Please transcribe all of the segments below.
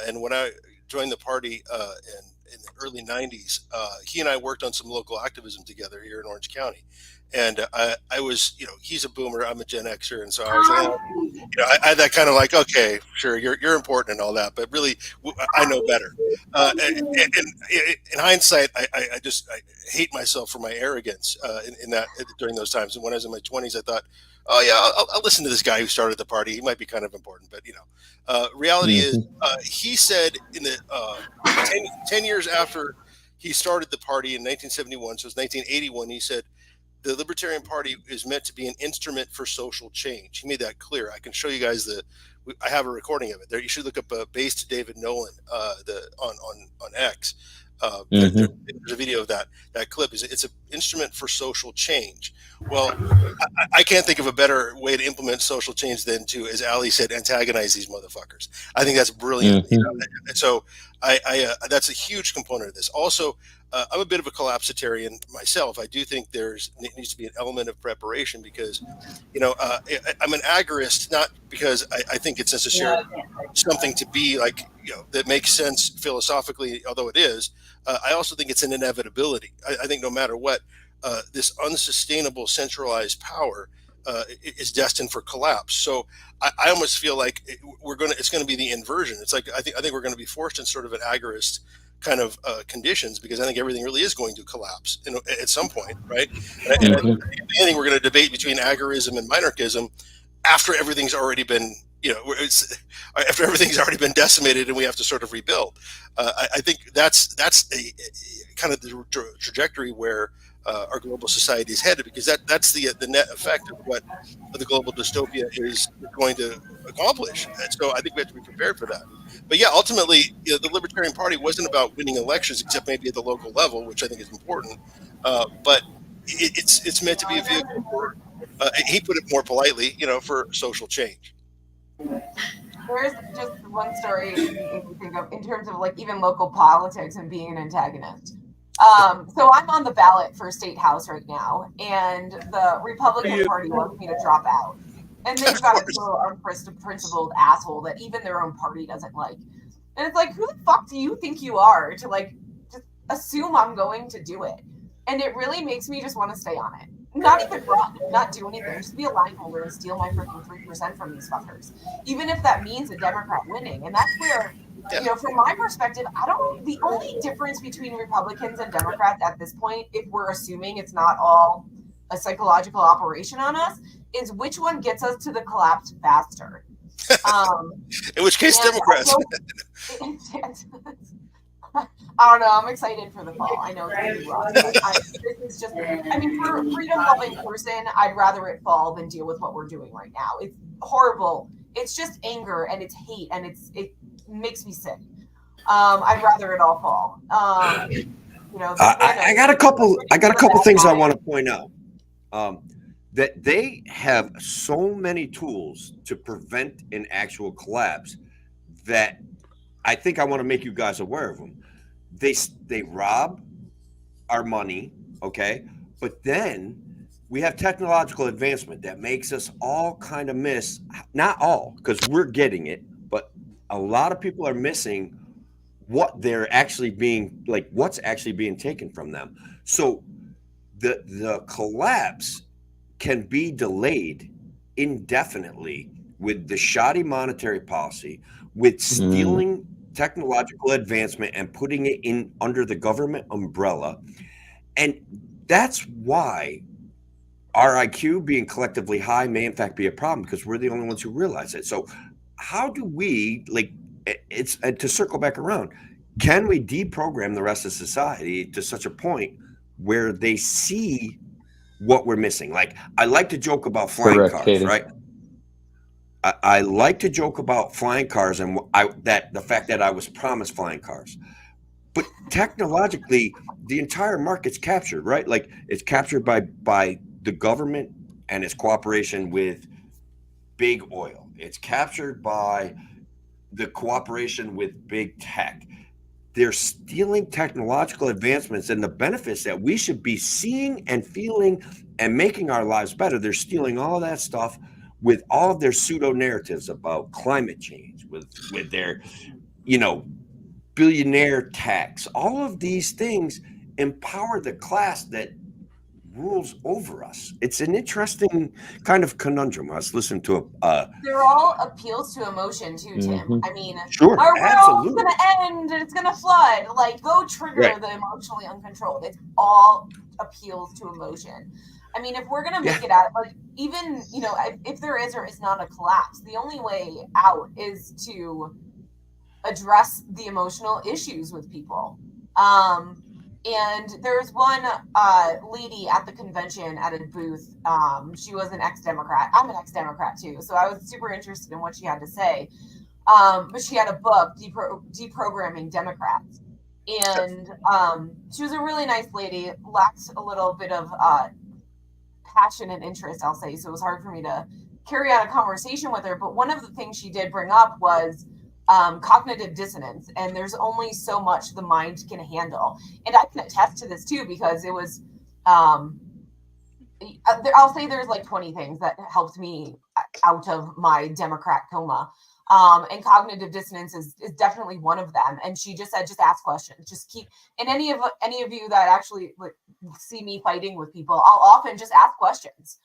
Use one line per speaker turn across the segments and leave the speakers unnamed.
and when I joined the party in the early '90s, he and I worked on some local activism together here in Orange County. And I was, he's a boomer, I'm a Gen Xer, and so I was like, I had that kind of like, okay, sure, you're important and all that, but really, I know better. In hindsight, I hate myself for my arrogance in that during those times. And when I was in my 20s, I thought, oh yeah, I'll listen to this guy who started the party. He might be kind of important, but reality is, he said in the 10 years after he started the party in 1971, so it's 1981, he said, the Libertarian Party is meant to be an instrument for social change. He made that clear. I can show you guys I have a recording of it. There, you should look up "Base to David Nolan" on X. There's a video of that clip. It's an instrument for social change. Well, I can't think of a better way to implement social change than to, as Ali said, antagonize these motherfuckers. I think that's brilliant. And so that's a huge component of this. Also, I'm a bit of a collapsitarian myself. I do think there needs to be an element of preparation because, I'm an agorist, not because I think it's necessarily something to be like, that makes sense philosophically, although it is. I also think it's an inevitability. I think no matter what, this unsustainable centralized power is destined for collapse. So I almost feel like it's going to be the inversion. It's like I think we're going to be forced in sort of an agorist kind of conditions because I think everything really is going to collapse at some point, right? And I think we're going to debate between agorism and minarchism after everything's already been after everything's already been decimated and we have to sort of rebuild. I think that's a kind of the trajectory where our global society is headed, because that's the net effect of what the global dystopia is going to accomplish. And so I think we have to be prepared for that. But yeah, ultimately, the Libertarian Party wasn't about winning elections, except maybe at the local level, which I think is important. But it's meant to be a vehicle for, he put it more politely, for social change.
There's just one story you think of in terms of like even local politics and being an antagonist. So I'm on the ballot for state house right now, and the Republican Party wants me to drop out. And they've got a total unprincipled asshole that even their own party doesn't like. And it's like, who the fuck do you think you are to like just assume I'm going to do it? And it really makes me just want to stay on it. Not even run, not do anything, just be a line holder and steal my freaking 3% from these fuckers. Even if that means a Democrat winning. And that's where, from my perspective, the only difference between Republicans and Democrats at this point, if we're assuming it's not all a psychological operation on us, is which one gets us to the collapse faster.
In which case, Democrats.
I don't know. I'm excited for the fall. I know it's going to be rough. This is just, for a freedom-loving person, I'd rather it fall than deal with what we're doing right now. It's horrible. It's just anger and it's hate and it makes me sick. I'd rather it all fall.
I got a couple things I want to point out. That they have so many tools to prevent an actual collapse that I think I want to make you guys aware of them. They rob our money, okay? But then we have technological advancement that makes us all kind of miss, not all, because we're getting it, but a lot of people are missing what they're actually what's actually being taken from them. So the collapse can be delayed indefinitely with the shoddy monetary policy, with stealing technological advancement and putting it in under the government umbrella. And that's why our IQ being collectively high may in fact be a problem, because we're the only ones who realize it. So how do we, it's to circle back around, can we deprogram the rest of society to such a point where they see what we're missing? Like, I like to joke about flying cars, right? I like to joke about flying cars and the fact that I was promised flying cars. But technologically, the entire market's captured, right? Like, it's captured by the government and its cooperation with big oil. It's captured by the cooperation with big tech. They're stealing technological advancements and the benefits that we should be seeing and feeling and making our lives better. They're stealing all of that stuff with all of their pseudo narratives about climate change, with their billionaire tax, all of these things empower the class that rules over us. It's an interesting kind of conundrum. I was listening to
they're all appeals to emotion too, Tim. I mean,
sure,
our world's
absolutely,
gonna end and it's gonna flood. Like, go trigger
right,
the emotionally uncontrolled. It's all appeals to emotion. I mean, if we're gonna
yeah,
make it out, like, even if there is or is not a collapse, the only way out is to address the emotional issues with people. And there's one lady at the convention at a booth. She was an ex-Democrat. I'm an ex-Democrat too, so I was super interested in what she had to say. But she had a book, Deprogramming Democrats. And she was a really nice lady, lacked a little bit of passion and interest, I'll say. So it was hard for me to carry on a conversation with her. But one of the things she did bring up was cognitive dissonance. And there's only so much the mind can handle. And I can attest to this too, because it was, I'll say there's like 20 things that helped me out of my Democrat coma. And cognitive dissonance is definitely one of them. And she just said, just ask questions, just keep, and any of you that actually see me fighting with people, I'll often just ask questions.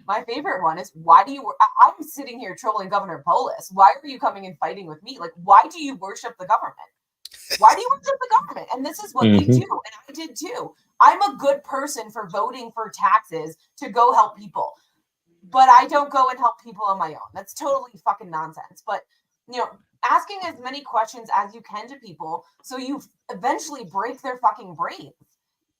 My favorite one is, I'm sitting here trolling Governor Polis. Why are you coming and fighting with me? Like, why do you worship the government? Why do you worship the government? And this is what they do. And I did too. I'm a good person for voting for taxes to go help people, but I don't go and help people on my own. That's totally fucking nonsense. But, asking as many questions as you can to people so you eventually break their fucking brains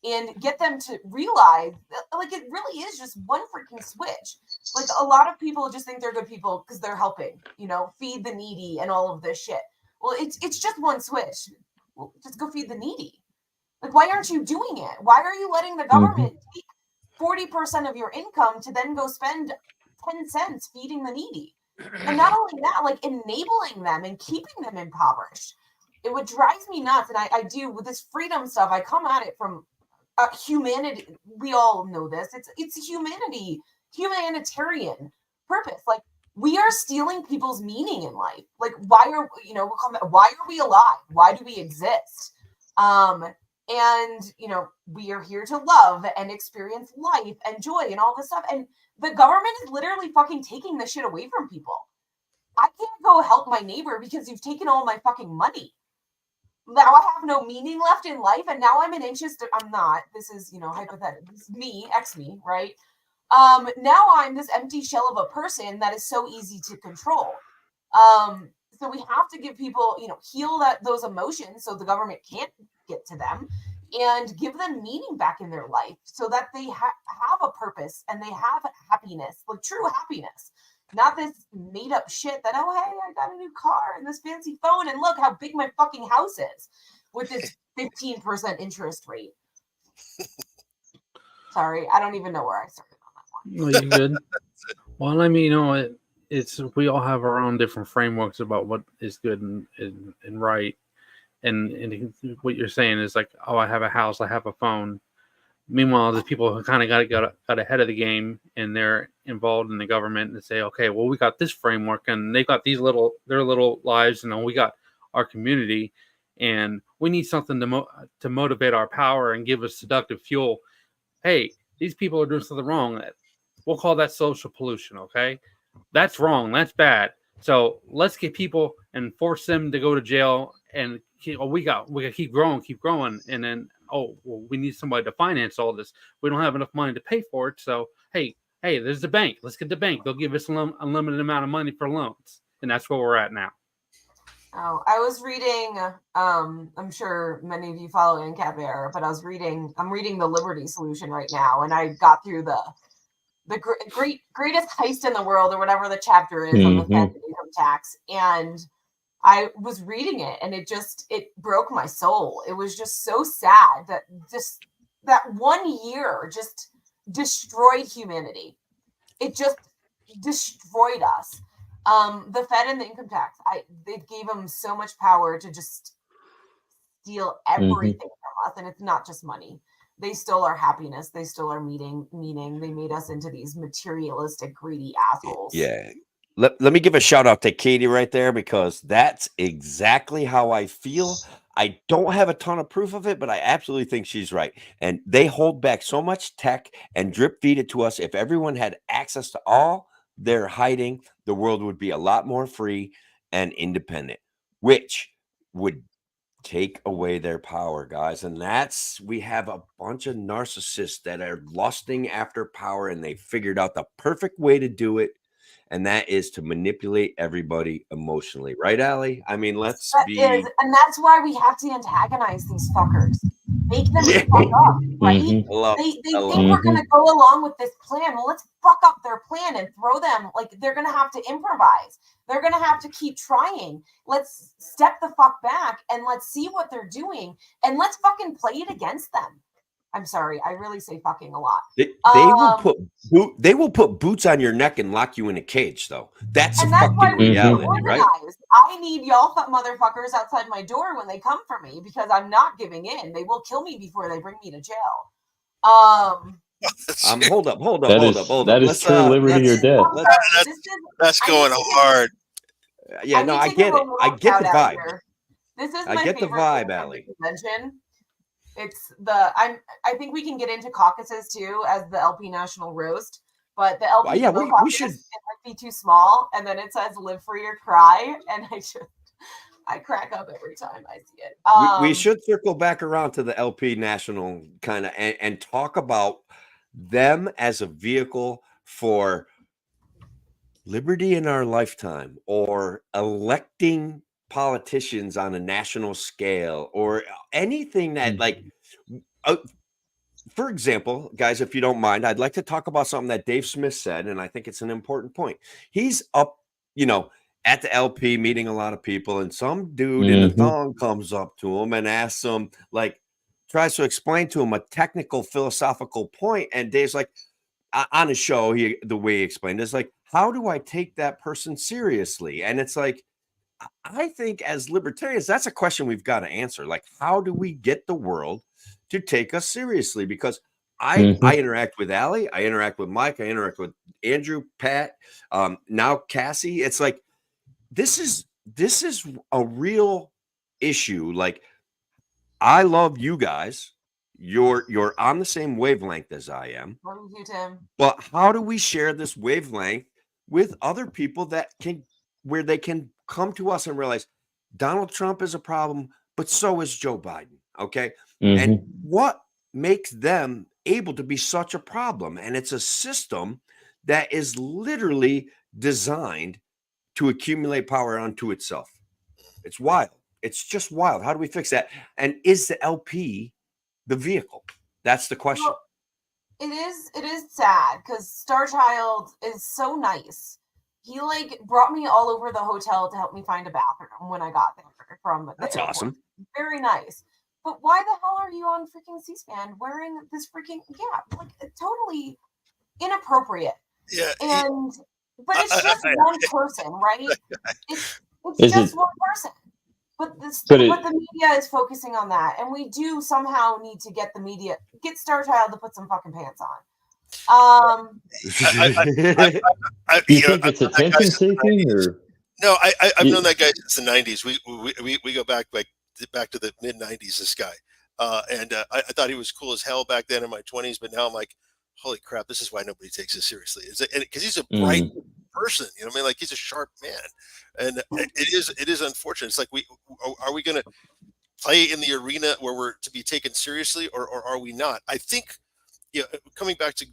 and get them to realize that, like, it really is just one freaking switch. Like, a lot of people just think they're good people because they're helping, feed the needy and all of this shit. Well, it's just one switch. Well, just go feed the needy. Like, why aren't you doing it? Why are you letting the government take 40% of your income to then go spend 10 cents feeding the needy? And not only that, like, enabling them and keeping them impoverished. It would drive me nuts. And I do with this freedom stuff. I come at it from humanity. We all know this. It's humanitarian purpose. Like, we are stealing people's meaning in life. Like, why are we alive? Why do we exist? And we are here to love and experience life and joy and all this stuff. And the government is literally fucking taking this shit away from people. I can't go help my neighbor because you've taken all my fucking money. Now I have no meaning left in life, and now I'm I'm not. This is, hypothetical. This is me, ex-me, right? Now I'm this empty shell of a person that is so easy to control. So we have to give people, heal those emotions so the government can't get to them, and give them meaning back in their life so that they have a purpose and they have happiness, like true happiness. Not this made up shit that, oh, hey, I got a new car and this fancy phone, and look how big my fucking house is with this 15% interest rate. Sorry, I don't even know where I started on that one.
No, you're good. Well, I mean, it's we all have our own different frameworks about what is good and right. And what you're saying is like, oh, I have a house, I have a phone. Meanwhile, there's people who kind of got ahead of the game, and they're involved in the government and say, okay, well, we got this framework, and they got their little lives, and we got our community, and we need something to motivate our power and give us seductive fuel. Hey, these people are doing something wrong. We'll call that social pollution. Okay, that's wrong. That's bad. So let's get people and force them to go to jail, and we got to keep growing, and then, oh, well, we need somebody to finance all this. We don't have enough money to pay for it. So, hey, there's the bank. Let's get the bank. They'll give us an unlimited amount of money for loans. And that's where we're at now.
Oh, I was reading, I'm sure many of you follow ANCAP Air, but I'm reading The Liberty Solution right now. And I got through the greatest heist in the world, or whatever the chapter is on the Fed income tax. And I was reading it, and it broke my soul. It was just so sad that just that 1 year just destroyed humanity. It just destroyed us. The Fed and the income tax, they gave them so much power to just steal everything from us. And it's not just money. They stole our happiness. They stole our meaning. They made us into these materialistic, greedy assholes.
Yeah. Let me give a shout out to Katie right there, because that's exactly how I feel. I don't have a ton of proof of it, but I absolutely think she's right. And they hold back so much tech and drip feed it to us. If everyone had access to all they're hiding, the world would be a lot more free and independent, which would take away their power, guys. And we have a bunch of narcissists that are lusting after power, and they figured out the perfect way to do it. And that is to manipulate everybody emotionally, right, Allie? I mean, and
that's why we have to antagonize these fuckers. Make them fuck up, right? They think we're gonna go along with this plan. Well, let's fuck up their plan and throw them, like, they're gonna have to improvise. They're gonna have to keep trying. Let's step the fuck back and let's see what they're doing, and let's fucking play it against them. I'm sorry, I really say fucking a lot.
They will put boots on your neck and lock you in a cage, though. That's fucking reality, right?
I need y'all motherfuckers outside my door when they come for me, because I'm not giving in. They will kill me before they bring me to jail.
Hold up.
That is true liberty or death.
That's going hard.
Yeah, no, I get it. I get the vibe.
This is my favorite
vibe, Allie.
Convention. It's I think we can get into caucuses too as the LP National Roast, but the LP
we should.
It might be too small, and then it says "Live Free or Cry," and I crack up every time I see it.
We should circle back around to the LP National kind of and talk about them as a vehicle for liberty in our lifetime, or electing politicians on a national scale, or anything that, like, for example, guys, if you don't mind, I'd like to talk about something that Dave Smith said, and I think it's an important point. He's up, at the LP meeting a lot of people, and some dude in a thong comes up to him and asks him, like, tries to explain to him a technical philosophical point, and Dave's like, on his show, the way he explained it is like, how do I take that person seriously? And it's like, I think as libertarians, that's a question we've got to answer. Like, how do we get the world to take us seriously? Because I interact with Allie, I interact with Mike, I interact with Andrew, Pat, now Cassie. It's like, this is a real issue. Like, I love you guys. You're on the same wavelength as I am.
Love you, Tim.
But how do we share this wavelength with other people where they can come to us and realize Donald Trump is a problem, but so is Joe Biden. Okay. And what makes them able to be such a problem? And it's a system that is literally designed to accumulate power unto itself. It's wild. It's just wild. How do we fix that? And is the LP the vehicle? That's the question.
Well, it is sad, because Starchild is so nice. He brought me all over the hotel to help me find a bathroom when I got there from the
That's
airport.
awesome.
Very nice. But why the hell are you on freaking C-SPAN wearing this freaking totally inappropriate?
Yeah.
But it's just one person, right? It's just one person. But the media is focusing on that, and we do somehow need to get Starchild to put some fucking pants on.
You think it's attention seeking, or
no? I've known that guy since the '90s. We go back to the mid '90s. This guy, and I thought he was cool as hell back then in my 20s, but now I'm like, holy crap, this is why nobody takes this seriously. Because he's a bright person, you know what I mean? Like, he's a sharp man, and it is unfortunate. It's like, are we going to play in the arena where we're to be taken seriously, or are we not? I think, coming back to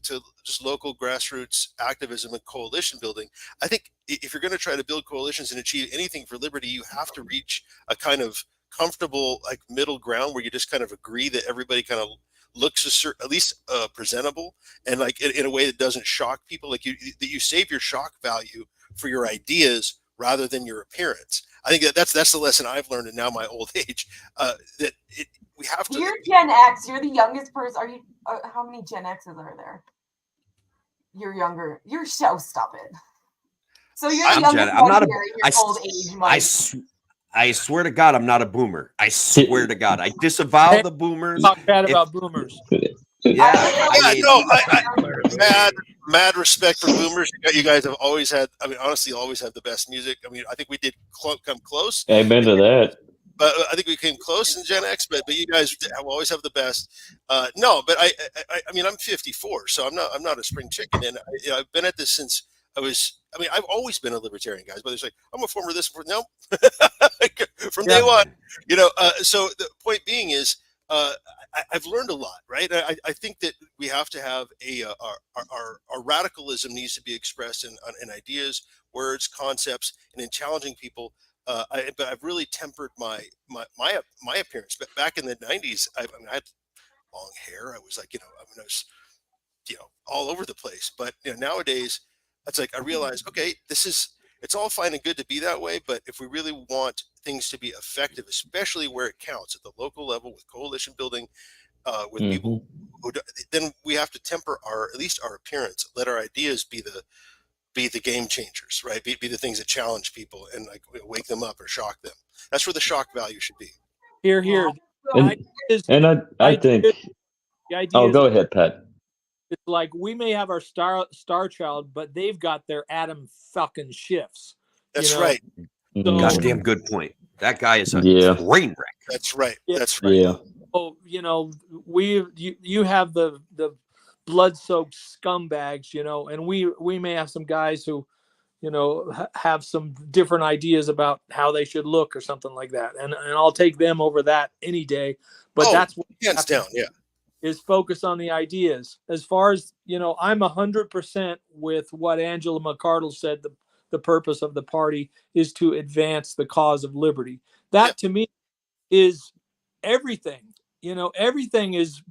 just local grassroots activism and coalition building, I think if you're going to try to build coalitions and achieve anything for liberty, you have to reach a kind of comfortable, like, middle ground where you just kind of agree that everybody kind of looks at least presentable, and like in a way that doesn't shock people. Like, you save your shock value for your ideas rather than your appearance. I think that's the lesson I've learned in now my old age. We have to.
You're Gen X. You're the youngest person. Are you? How many Gen X's are there? You're younger. You're so stupid. So you're the youngest.
I'm not
old age, Mike.
I swear to God, I'm not a boomer. I swear to God, I disavow the boomers.
Talk bad about boomers.
Yeah,
mad respect for boomers. You guys have always had, I mean, honestly, always had the best music. I mean, I think we did come close.
Amen to that.
But I think we came close in Gen X. But you guys always have the best. No, but I mean, I'm 54, so I'm not a spring chicken, and I've been at this since I was. I mean, I've always been a libertarian, guys. But it's like I'm a former this, no, from day one. So the point being is, I've learned a lot, right? I think that we have to have our radicalism needs to be expressed in ideas, words, concepts, and in challenging people. But I've really tempered my appearance. But back in the '90s, I had long hair. I was like, I was, all over the place. But nowadays, it's like I realize, okay, it's all fine and good to be that way, but if we really want things to be effective, especially where it counts at the local level with coalition building, with people, then we have to temper at least our appearance. Let our ideas be the game changers, right? Be the things that challenge people and like wake them up or shock them. That's where the shock value should be.
Here.
And I think.
The idea
oh, go ahead, Pat.
It's like we may have our star child, but they've got their Adam fucking Schiffs.
That's right.
So,
goddamn good point. That guy is a train wreck.
That's right.
Yeah.
That's right.
Yeah.
Oh, you have the blood-soaked scumbags, and we may have some guys who, have some different ideas about how they should look or something like that, and I'll take them over that any day. But that's what
hands down,
is focus on the ideas. As far as I'm 100% with what Angela McArdle said. The purpose of the party is to advance the cause of liberty. That to me is everything. Everything is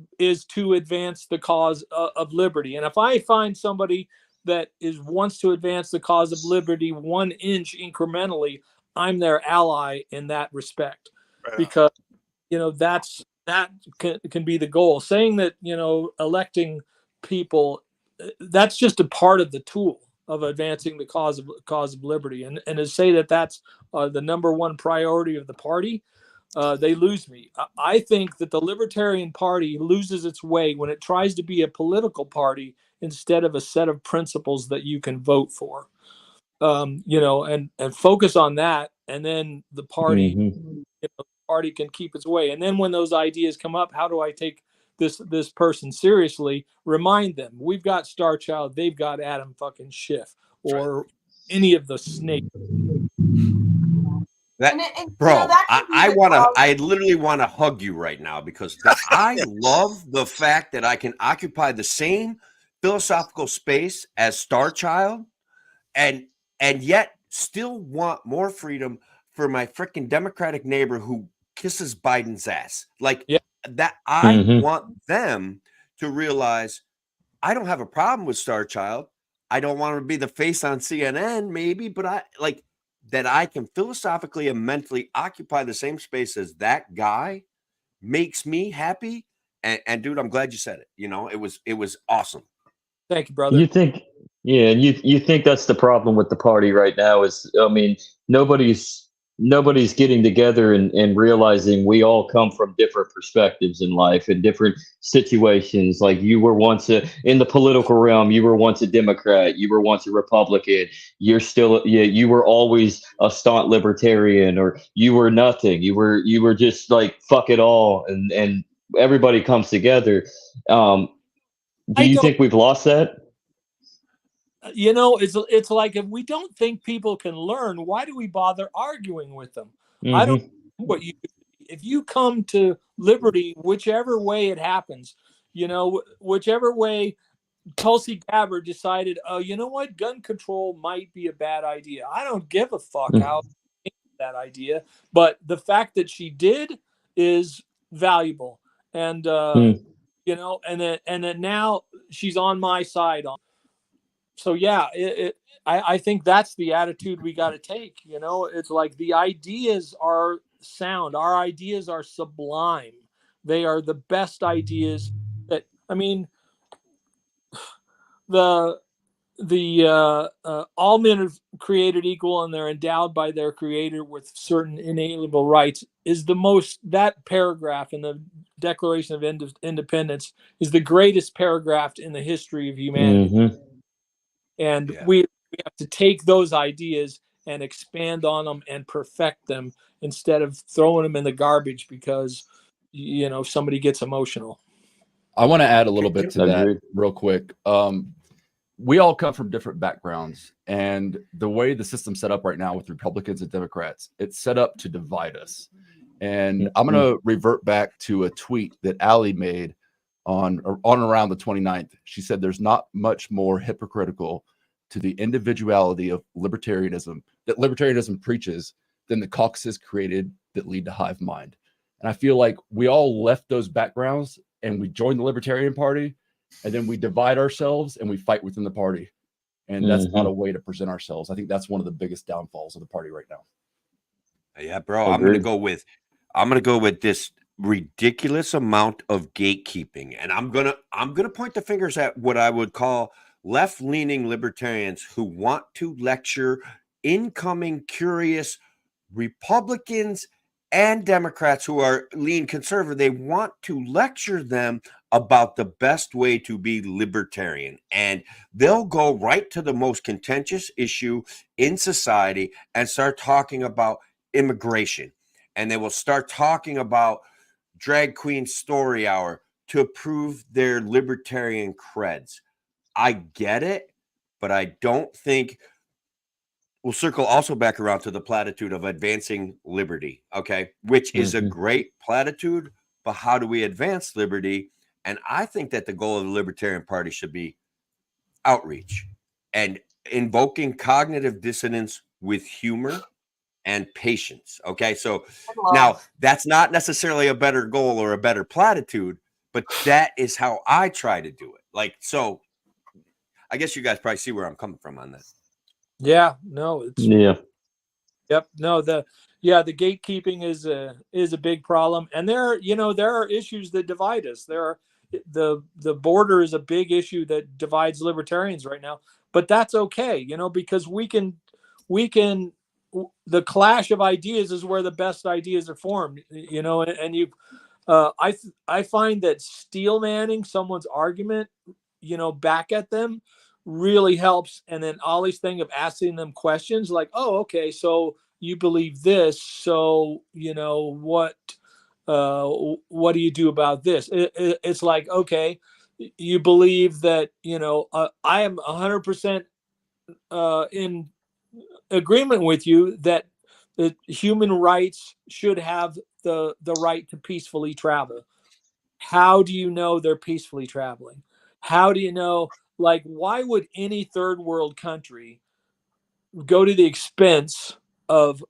to advance the cause of liberty. And if I find somebody that wants to advance the cause of liberty 1 inch incrementally, I'm their ally in that respect, because that can be the goal. Saying that electing people, that's just a part of the tool of advancing the cause of liberty, and to say that that's the number one priority of the party, they lose me. I think that the Libertarian Party loses its way when it tries to be a political party instead of a set of principles that you can vote for. And focus on that, and then the party, party can keep its way. And then when those ideas come up, how do I take this person seriously? Remind them we've got Star Child, they've got Adam fucking Schiff, or any of the snakes.
I literally want to hug you right now, because I love the fact that I can occupy the same philosophical space as Star Child, and yet still want more freedom for my freaking Democratic neighbor who kisses Biden's ass. That I want them to realize I don't have a problem with Star Child. I don't want to be the face on CNN, maybe, but I can philosophically and mentally occupy the same space as that guy makes me happy. And dude, I'm glad you said it. It was awesome.
Thank you, brother.
You think that's the problem with the party right now is, I mean, nobody's getting together and realizing we all come from different perspectives in life and different situations. Like you were once in the political realm, you were once a Democrat, you were once a Republican, you were always a staunch libertarian, or you were nothing. You were just like, fuck it all. And everybody comes together. Do you think we've lost that?
It's like, if we don't think people can learn, why do we bother arguing with them? I don't know what if you come to liberty, whichever way it happens, whichever way Tulsi Gabbard decided, oh, you know what, gun control might be a bad idea. I don't give a fuck how that idea, but the fact that she did is valuable, and and then now she's on my side on. So yeah, I think that's the attitude we got to take. It's like the ideas are sound. Our ideas are sublime. They are the best ideas. All men are created equal and they're endowed by their creator with certain inalienable rights is that paragraph in the Declaration of Independence is the greatest paragraph in the history of humanity. And
Yeah.
we have to take those ideas and expand on them and perfect them instead of throwing them in the garbage because somebody gets emotional.
I want to add a little bit to that
Agreed.
real quick. We all come from different backgrounds, and the way the system's set up right now with Republicans and Democrats, it's set up to divide us. And I'm going to revert back to a tweet that Allie made on around the 29th. She said there's not much more hypocritical to the individuality of libertarianism that libertarianism preaches than the caucuses created that lead to hive mind. And I feel like we all left those backgrounds and we joined the Libertarian Party, and then we divide ourselves and we fight within the party. And that's not a way to present ourselves. I think that's one of the biggest downfalls of the party right now.
Yeah, bro.
Agreed.
I'm gonna go with this ridiculous amount of gatekeeping, and I'm gonna point the fingers at what I would call left-leaning libertarians who want to lecture incoming curious Republicans and Democrats who are lean conservative. They want to lecture them about the best way to be libertarian, and they'll go right to the most contentious issue in society and start talking about immigration, and they will start talking about drag queen story hour to prove their libertarian creds. I get it, but I don't think we'll circle also back around to the platitude of advancing liberty, okay, which is a great platitude, but how do we advance liberty? And I think that the goal of the Libertarian Party should be outreach and invoking cognitive dissonance with humor and patience. Okay. So now that's not necessarily a better goal or a better platitude, but that is how I try to do it. Like, so I guess you guys probably see where I'm coming from on that.
Yeah, no, it's
Yeah.
Yep. No, the gatekeeping is a big problem. And there are issues that divide us. The border is a big issue that divides libertarians right now, but that's okay, because we can the clash of ideas is where the best ideas are formed, and you I find that steel manning someone's argument, back at them really helps. And then Ollie's thing of asking them questions like, oh, okay, so you believe this, so what do you do about this? It's like, okay, you believe that I am 100% in agreement with you that human rights should have the right to peacefully travel. How do you know they're peacefully traveling? How do you know? Like, why would any third world country go to the expense of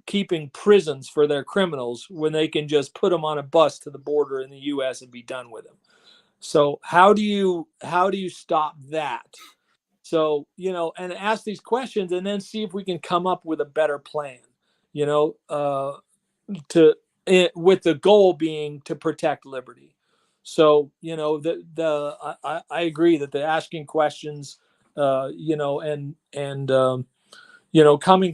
keeping prisons for their criminals when they can just put them on a bus to the border in the U.S. and be done with them? So how do you stop that? So, and ask these questions and then see if we can come up with a better plan, with the goal being to protect liberty. So, I agree that the asking questions, coming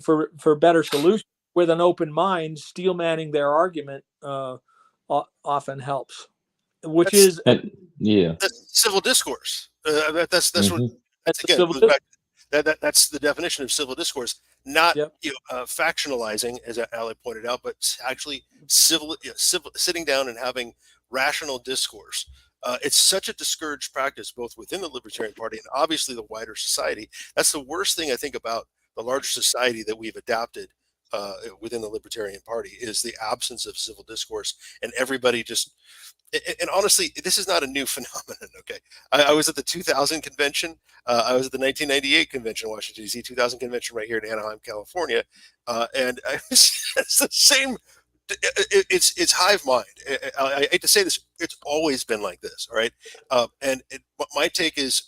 for better solutions with an open mind, steel manning their argument often helps, which
That's,
Yeah.
that's civil discourse. That's what. That's
that's
again
civil
goes back. That's the definition of civil discourse. Not
Yep.
factionalizing, as Ali pointed out, but actually civil sitting down and having rational discourse. It's such a discouraged practice, both within the Libertarian Party and obviously the wider society. That's the worst thing I think about the larger society that we've adapted within the Libertarian Party is the absence of civil discourse, and everybody just. And honestly, this is not a new phenomenon. Okay, I was at the 2000 convention. I was at the 1998 convention in Washington D.C. 2000 convention right here in Anaheim, California, and it's the same. It's hive mind. I hate to say this. It's always been like this. All right, my take is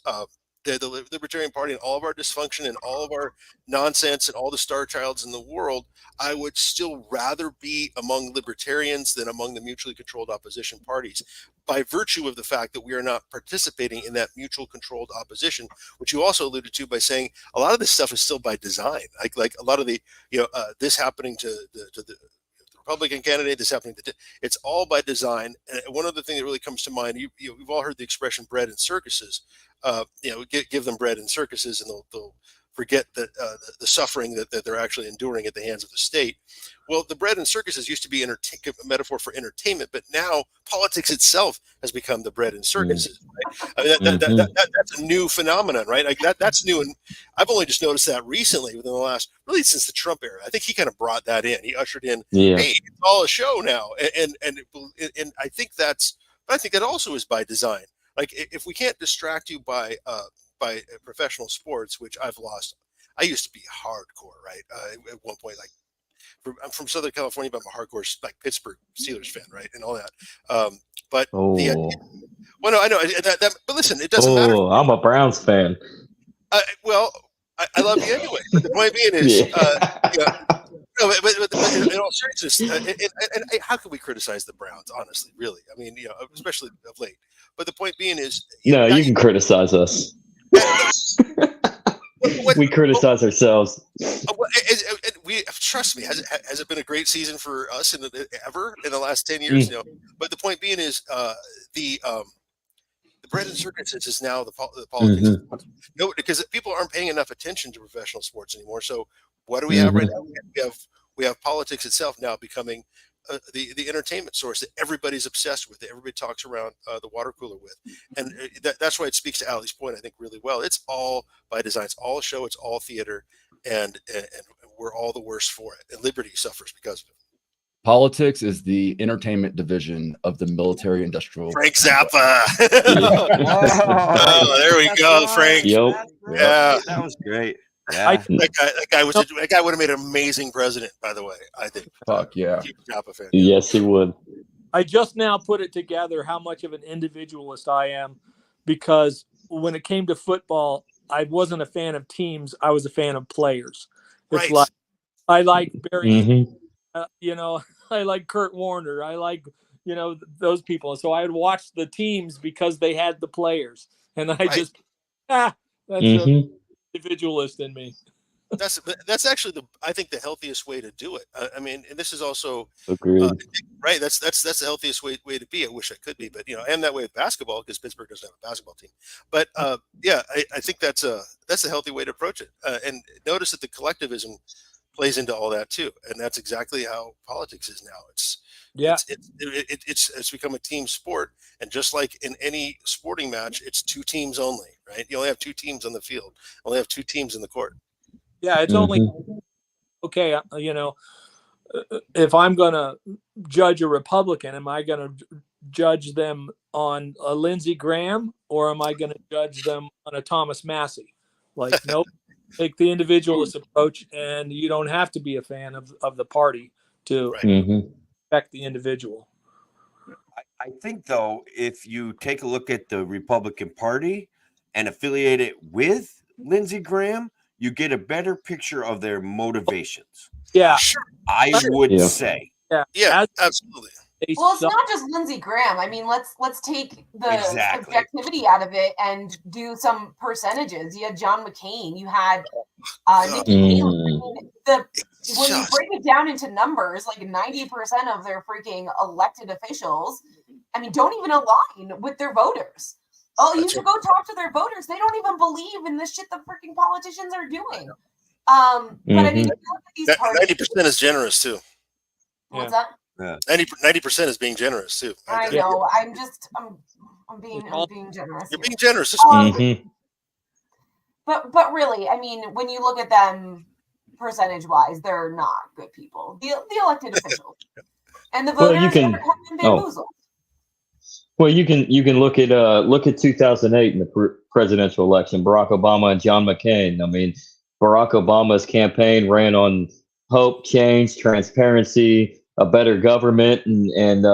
the Libertarian Party and all of our dysfunction and all of our nonsense and all the star childs in the world, I would still rather be among libertarians than among the mutually controlled opposition parties, by virtue of the fact that we are not participating in that mutual controlled opposition, which you also alluded to by saying a lot of this stuff is still by design. Like a lot of the this happening to the Republican candidate. This happening. It's all by design. And one other thing that really comes to mind, you've all heard the expression "bread and circuses." Give them bread and circuses, and they'll forget that the suffering that they're actually enduring at the hands of the state. Well, the bread and circuses used to be a metaphor for entertainment, but now politics itself has become the bread and circuses. Right? I mean, that's a new phenomenon, right? Like that's new, and I've only just noticed that recently, within the last, really since the Trump era. I think he kind of brought that in. He ushered in, hey, it's all a show now, and I think that also is by design. Like if we can't distract you by professional sports, which I've lost. I used to be hardcore, right? At one point, like I'm from Southern California, but I'm a hardcore like Pittsburgh Steelers fan, right, and all that. But well, no, I know that, but listen, it doesn't matter.
I'm a Browns fan.
Well, I love you anyway. But the point being is, but in all seriousness, and how can we criticize the Browns? Honestly, really, I mean, especially of late. But the point being is,
you can criticize us. We criticize ourselves.
We trust me. Has it been a great season for us ever in the last 10 years? But the point being is, the bread and circuses is now the politics. No, because people aren't paying enough attention to professional sports anymore. So what do we have right now? We have politics itself now becoming the entertainment source that everybody's obsessed with, that everybody talks around the water cooler with. And that's why it speaks to Allie's point, I think, really well. It's all by design. It's all a show. It's all theater. And we're all the worse for it. And liberty suffers because of it.
Politics is the entertainment division of the military industrial.
Frank Zappa. There we go, Frank.
Yep. Yeah, that was great. Yeah.
That guy would have made an amazing president, by the way, I think.
Fuck yeah.
Fan. Yes, he would.
I just now put it together how much of an individualist I am, because when it came to football, I wasn't a fan of teams. I was a fan of players. It's like I like Barry, I like Kurt Warner. I like, those people. So I would watch the teams because they had the players. And I just, that's an individualist in me.
That's actually I think the healthiest way to do it. I mean, and this is also right. That's the healthiest way to be. I wish I could be, but I am that way with basketball because Pittsburgh doesn't have a basketball team. But I think that's a healthy way to approach it. And notice that the collectivism plays into all that too, and that's exactly how politics is now. It's become a team sport, and just like in any sporting match, it's two teams only. Right? You only have two teams on the field. Only have two teams in the court.
Yeah, it's only okay. If I'm going to judge a Republican, am I going to judge them on a Lindsey Graham, or am I going to judge them on a Thomas Massey? Like, nope. Take the individualist approach, and you don't have to be a fan of the party to affect the individual.
I think, though, if you take a look at the Republican Party and affiliate it with Lindsey Graham, you get a better picture of their motivations.
Yeah,
I would say.
Yeah, absolutely.
Well, it's not just Lindsey Graham. I mean, let's take the subjectivity out of it and do some percentages. You had John McCain. You had Nikki Haley. When you break it down into numbers, like 90% of their freaking elected officials, I mean, don't even align with their voters. Oh, you should go talk to their voters. They don't even believe in this shit the freaking politicians are doing. But I mean, if you look at these parties,
90% is generous too.
What's that?
90% is being generous too.
I know. I'm being generous.
You're being generous.
But really, I mean, when you look at them percentage-wise, they're not good people. The elected officials and the voters have been bamboozled.
Well, you can look at 2008 in the presidential election, Barack Obama and John McCain. I mean, Barack Obama's campaign ran on hope, change, transparency, a better government, and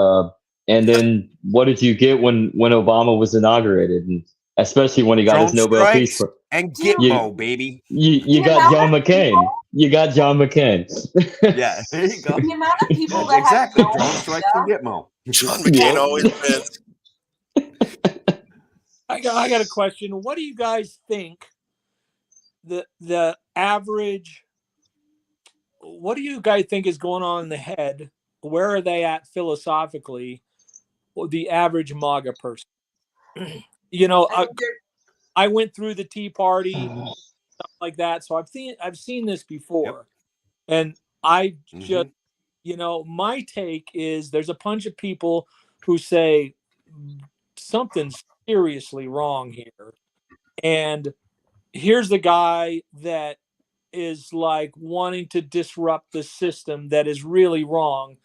then what did you get when Obama was inaugurated, and especially when he got his Nobel Peace Prize?
And Gitmo, baby.
You got John McCain. You got John McCain.
Yeah, there you go.
The amount of people that
exactly drone strikes and Gitmo.
John McCain always wins.
I got a question. What do you guys think the average? What do you guys think is going on in the head where are they at philosophically? The average MAGA person. You know, I went through the Tea Party, stuff like that, so I've seen this before, and I just, you know, my take is there's a bunch of people who say something's seriously wrong here, and here's the guy that is like wanting to disrupt the system that is really wrong,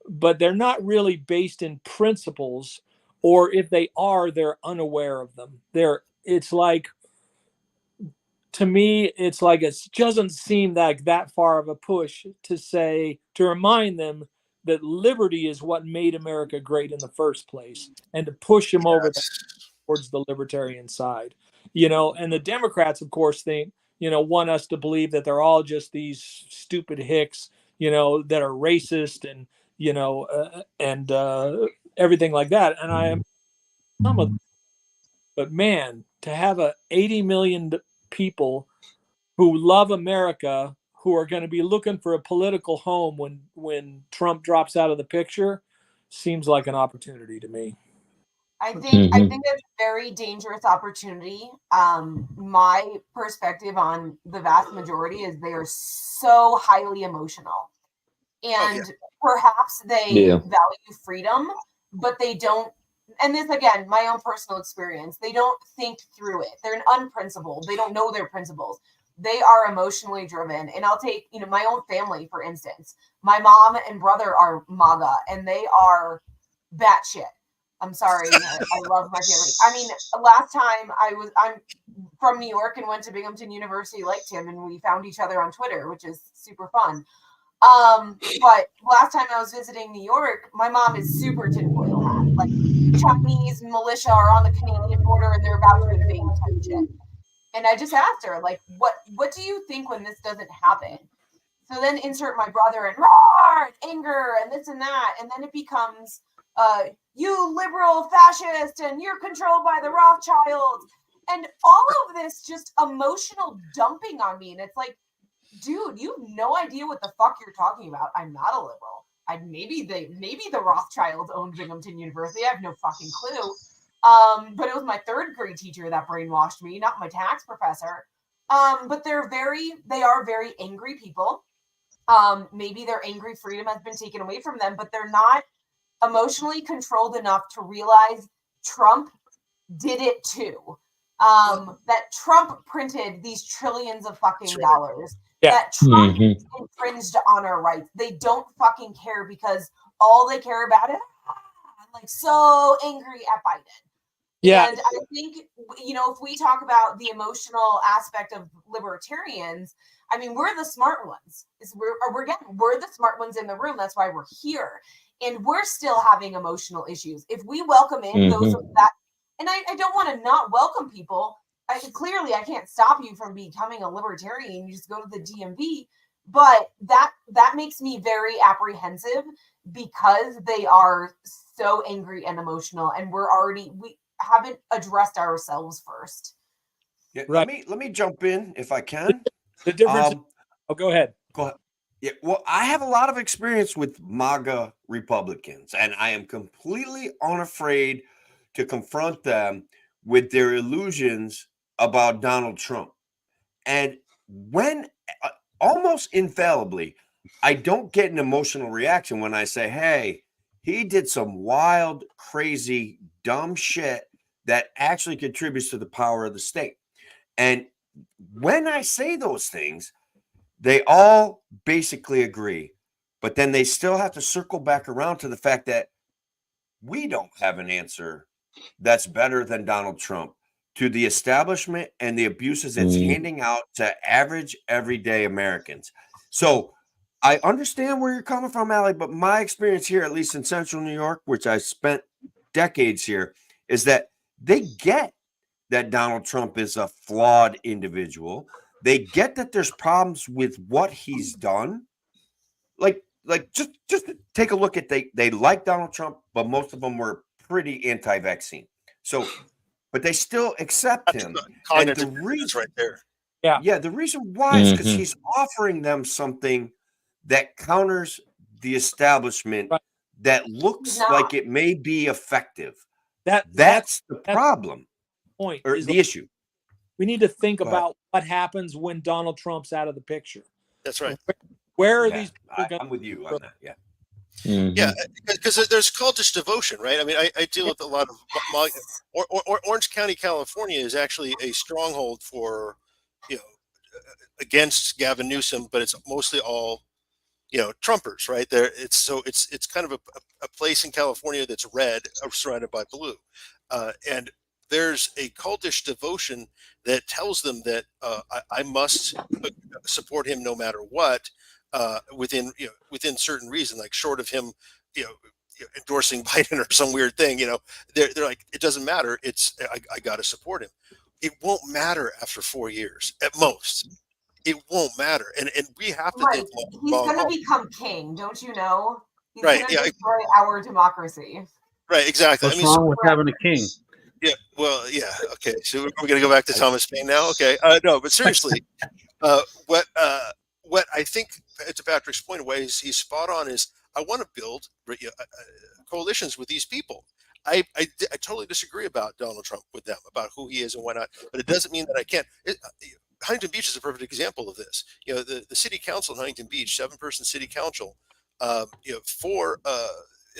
but they're not really based in principles, or if they are, they're unaware of them. It's like, to me, it's like it doesn't seem like that far of a push to remind them that liberty is what made America great in the first place, and to push them over towards the libertarian side. You know, and the Democrats, of course, want us to believe that they're all just these stupid hicks, that are racist and, everything like that. And I am some of them. But man, to have 80 million people who love America, who are going to be looking for a political home when Trump drops out of the picture, seems like an opportunity to me.
I think it's a very dangerous opportunity. My perspective on the vast majority is they are so highly emotional, and perhaps they value freedom, but they don't. And this, again, my own personal experience, they don't think through it. They're unprincipled. They don't know their principles. They are emotionally driven. And I'll take, my own family, for instance. My mom and brother are MAGA, and they are batshit. I'm sorry. I love my family. I mean, last time I'm from New York and went to Binghamton University like Tim, and we found each other on Twitter, which is super fun. But last time I was visiting New York, my mom is super tinfoil hat. Like, Chinese militia are on the Canadian border and they're about to invade type shit. And I just asked her, like, what do you think when this doesn't happen? So then insert my brother and roar, anger, and this and that. And then it becomes, you liberal fascist, and you're controlled by the Rothschilds. And all of this just emotional dumping on me. And it's like, dude, you have no idea what the fuck you're talking about. I'm not a liberal. Maybe the Rothschilds owned Binghamton University. I have no fucking clue. But it was my third grade teacher that brainwashed me, not my tax professor. But they are very angry people. Maybe their angry freedom has been taken away from them, but they're not emotionally controlled enough to realize Trump did it too. That Trump printed these trillions of fucking dollars. Yeah. That Trump infringed on our rights. They don't fucking care because all they care about is, I'm like so angry at Biden. Yeah. And I think, if we talk about the emotional aspect of libertarians, I mean, we're the smart ones. We're the smart ones in the room. That's why we're here. And we're still having emotional issues. If we welcome in those of that, and I don't want to not welcome people. Clearly, I can't stop you from becoming a libertarian. You just go to the DMV. But that makes me very apprehensive because they are so angry and emotional, and we haven't addressed ourselves first.
Yeah, right. Let me jump in if I can.
The difference. Go ahead.
Go ahead. Yeah, well, I have a lot of experience with MAGA Republicans, and I am completely unafraid to confront them with their illusions about Donald Trump. And when almost infallibly, I don't get an emotional reaction when I say, hey, he did some wild, crazy, dumb shit that actually contributes to the power of the state. And when I say those things, they all basically agree, but then they still have to circle back around to the fact that we don't have an answer that's better than Donald Trump to the establishment and the abuses it's handing out to average, everyday Americans. So I understand where you're coming from, Allie, but my experience here, at least in Central New York, which I spent decades here, is that they get that Donald Trump is a flawed individual. They get that there's problems with what he's done. Like just take a look at they like Donald Trump, but most of them were pretty anti-vaccine. So, but they still accept him. And the reason
right there.
Yeah, the reason why is because he's offering them something that counters the establishment
Right.
that looks
No.
like it may be effective.
That's
That's the
that's
problem
the point.
or
Is
the issue.
we need to think
Go ahead.
about what happens when Donald Trump's out of the picture.
That's right.
Where are
Yeah,
these people going?
I'm with you on that. Yeah.
Yeah, because there's cultish devotion, right? I mean, I deal with a lot of Orange County, California is actually a stronghold for, against Gavin Newsom, but it's mostly all, Trumpers, right? There, it's kind of a place in California that's red, surrounded by blue, and there's a cultish devotion that tells them that I must support him no matter what, within certain reason, like short of him, endorsing Biden or some weird thing, they're like, it doesn't matter. I got to support him. It won't matter after 4 years at most. It won't matter, and we have to
Right.
think.
He's going to become king, don't you know? He's
Right,
going to
yeah.
destroy our democracy.
Right, exactly.
What's wrong with having a king?
Yeah, well, yeah, okay. So we're going to go back to Thomas Paine now. Okay, no, but seriously, what I think, to Patrick's point, why he's spot on, is I want to build coalitions with these people. I totally disagree about Donald Trump with them, about who he is and whatnot, but it doesn't mean that I can't. Huntington Beach is a perfect example of this. The city council in Huntington Beach, 7-person city council, it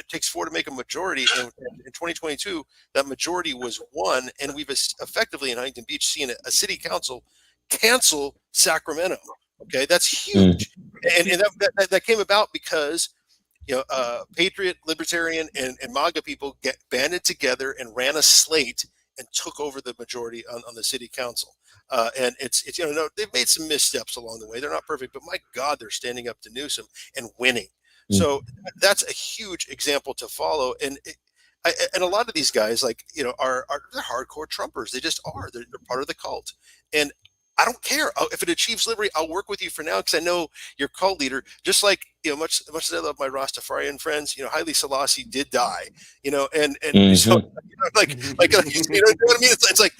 takes 4 to make a majority, and in 2022 that majority was 1, and we've effectively in Huntington Beach seen a city council cancel Sacramento. Okay, that's huge, and that came about because patriot, libertarian, and MAGA people banded together and ran a slate and took over the majority on the city council. And it's they've made some missteps along the way. They're not perfect, but my God, they're standing up to Newsom and winning. So that's a huge example to follow. And a lot of these guys, like, are they're hardcore Trumpers. They just are. They're part of the cult. And I don't care if it achieves liberty. I'll work with you for now because I know your cult leader. Just like much as I love my Rastafarian friends, Haile Selassie did die. So like what I mean. It's like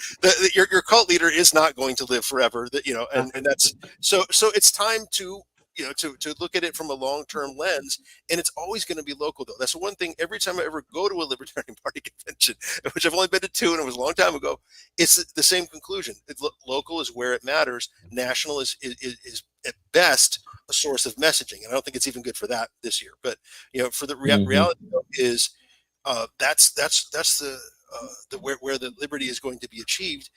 your cult leader is not going to live forever. And that's so it's time to. To look at it from a long-term lens, and it's always going to be local, though. That's the one thing. Every time I ever go to a Libertarian Party convention, which I've only been to 2, and it was a long time ago, it's the same conclusion. Local is where it matters. National is at best a source of messaging, and I don't think it's even good for that this year. But for the reality is that's the where the liberty is going to be achieved.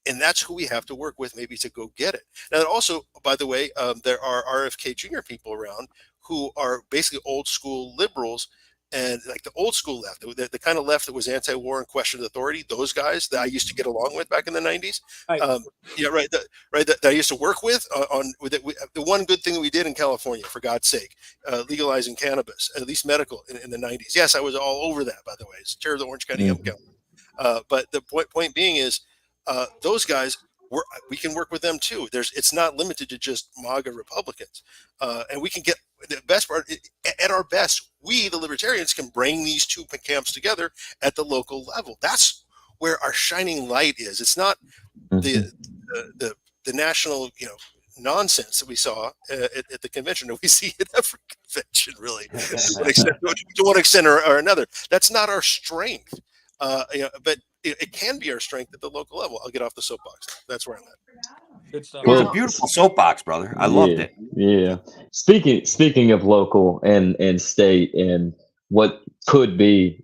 And that's who we have to work with, maybe, to go get it. Now, also, by the way, there are RFK Jr. people around who are basically old school liberals, and like the old school left, the kind of left that was anti-war and questioned authority. Those guys that I used to get along with back in the 90s.
Right.
That I used to work with the one good thing that we did in California, for God's sake, legalizing cannabis, at least medical, in the 90s. Yes, I was all over that, by the way. It's chair of the Orange County Hemp Council. But the point being is, those guys, we can work with them too. It's not limited to just MAGA Republicans, and we can get the best part. At our best, we, the libertarians, can bring these two camps together at the local level. That's where our shining light is. It's not the national nonsense that we saw at the convention, that we see at every convention, really, to one extent or another. That's not our strength, but it can be our strength at the local level. I'll get off the soapbox. That's where I'm at.
Good stuff.
It was a beautiful soapbox, brother. I loved it.
Yeah. Speaking of local and state and what could be,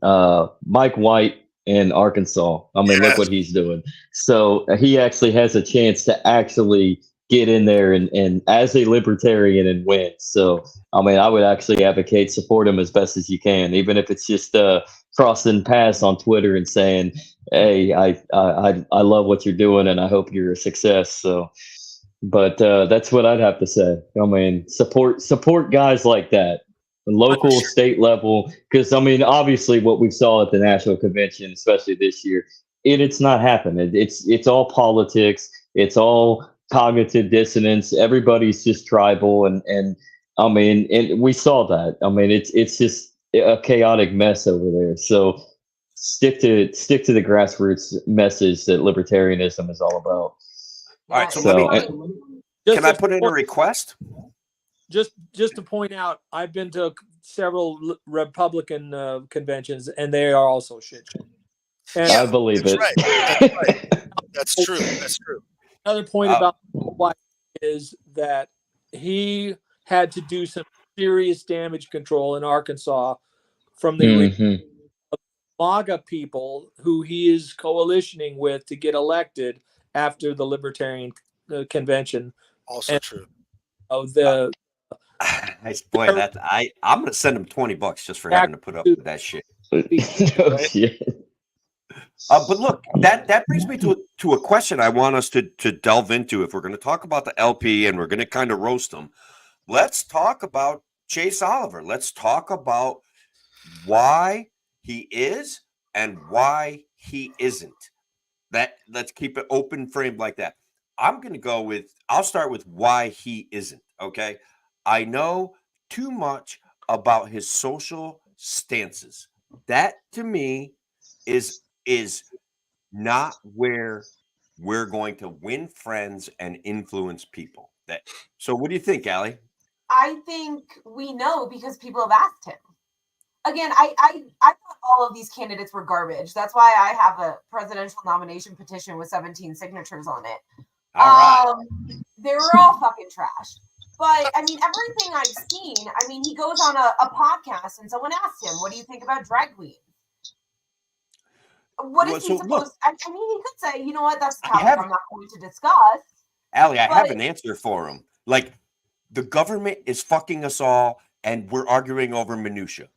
Mike White in Arkansas. I mean, look what he's doing. So he actually has a chance to actually get in there and as a libertarian and win. So, I mean, I would actually advocate support him as best as you can, even if it's just crossing paths on Twitter and saying, "Hey, I love what you're doing and I hope you're a success." So, but that's what I'd have to say. I mean, support guys like that, local, state level, because I mean, obviously, what we saw at the national convention, especially this year, it's not happening. It's all politics. It's all cognitive dissonance. Everybody's just tribal, and I mean, and we saw that. I mean, it's just a chaotic mess over there. So stick to the grassroots message that libertarianism is all about.
All right, so can I put in a request?
Just to point out, I've been to several Republican conventions, and they are also shit show. And
I believe
That's
it.
right. That's right. That's true. That's true.
another point about White is that he had to do some serious damage control in Arkansas from the MAGA people who he is coalitioning with to get elected after the Libertarian convention.
Also true.
The
boy, that I'm gonna send him $20 just for having to put up with that shit.
No shit.
But look, that brings me to a question I want us to delve into. If we're going to talk about the LP and we're going to kind of roast them, let's talk about Chase Oliver. Let's talk about why he is and why he isn't. Let's keep it open framed like that. I'll start with why he isn't. Okay. I know too much about his social stances. That to me is not where we're going to win friends and influence people. So what do you think, Allie?
I think we know because people have asked him. Again, I thought all of these candidates were garbage. That's why I have a presidential nomination petition with 17 signatures on it.
All right.
They were all fucking trash. But I mean, everything I've seen, I mean, he goes on a podcast and someone asks him, what do you think about drag queens? What is he supposed to? I mean, he could say, you know what, that's a topic I'm not going to discuss.
Allie, I have an answer for him. Like, the government is fucking us all and we're arguing over minutia.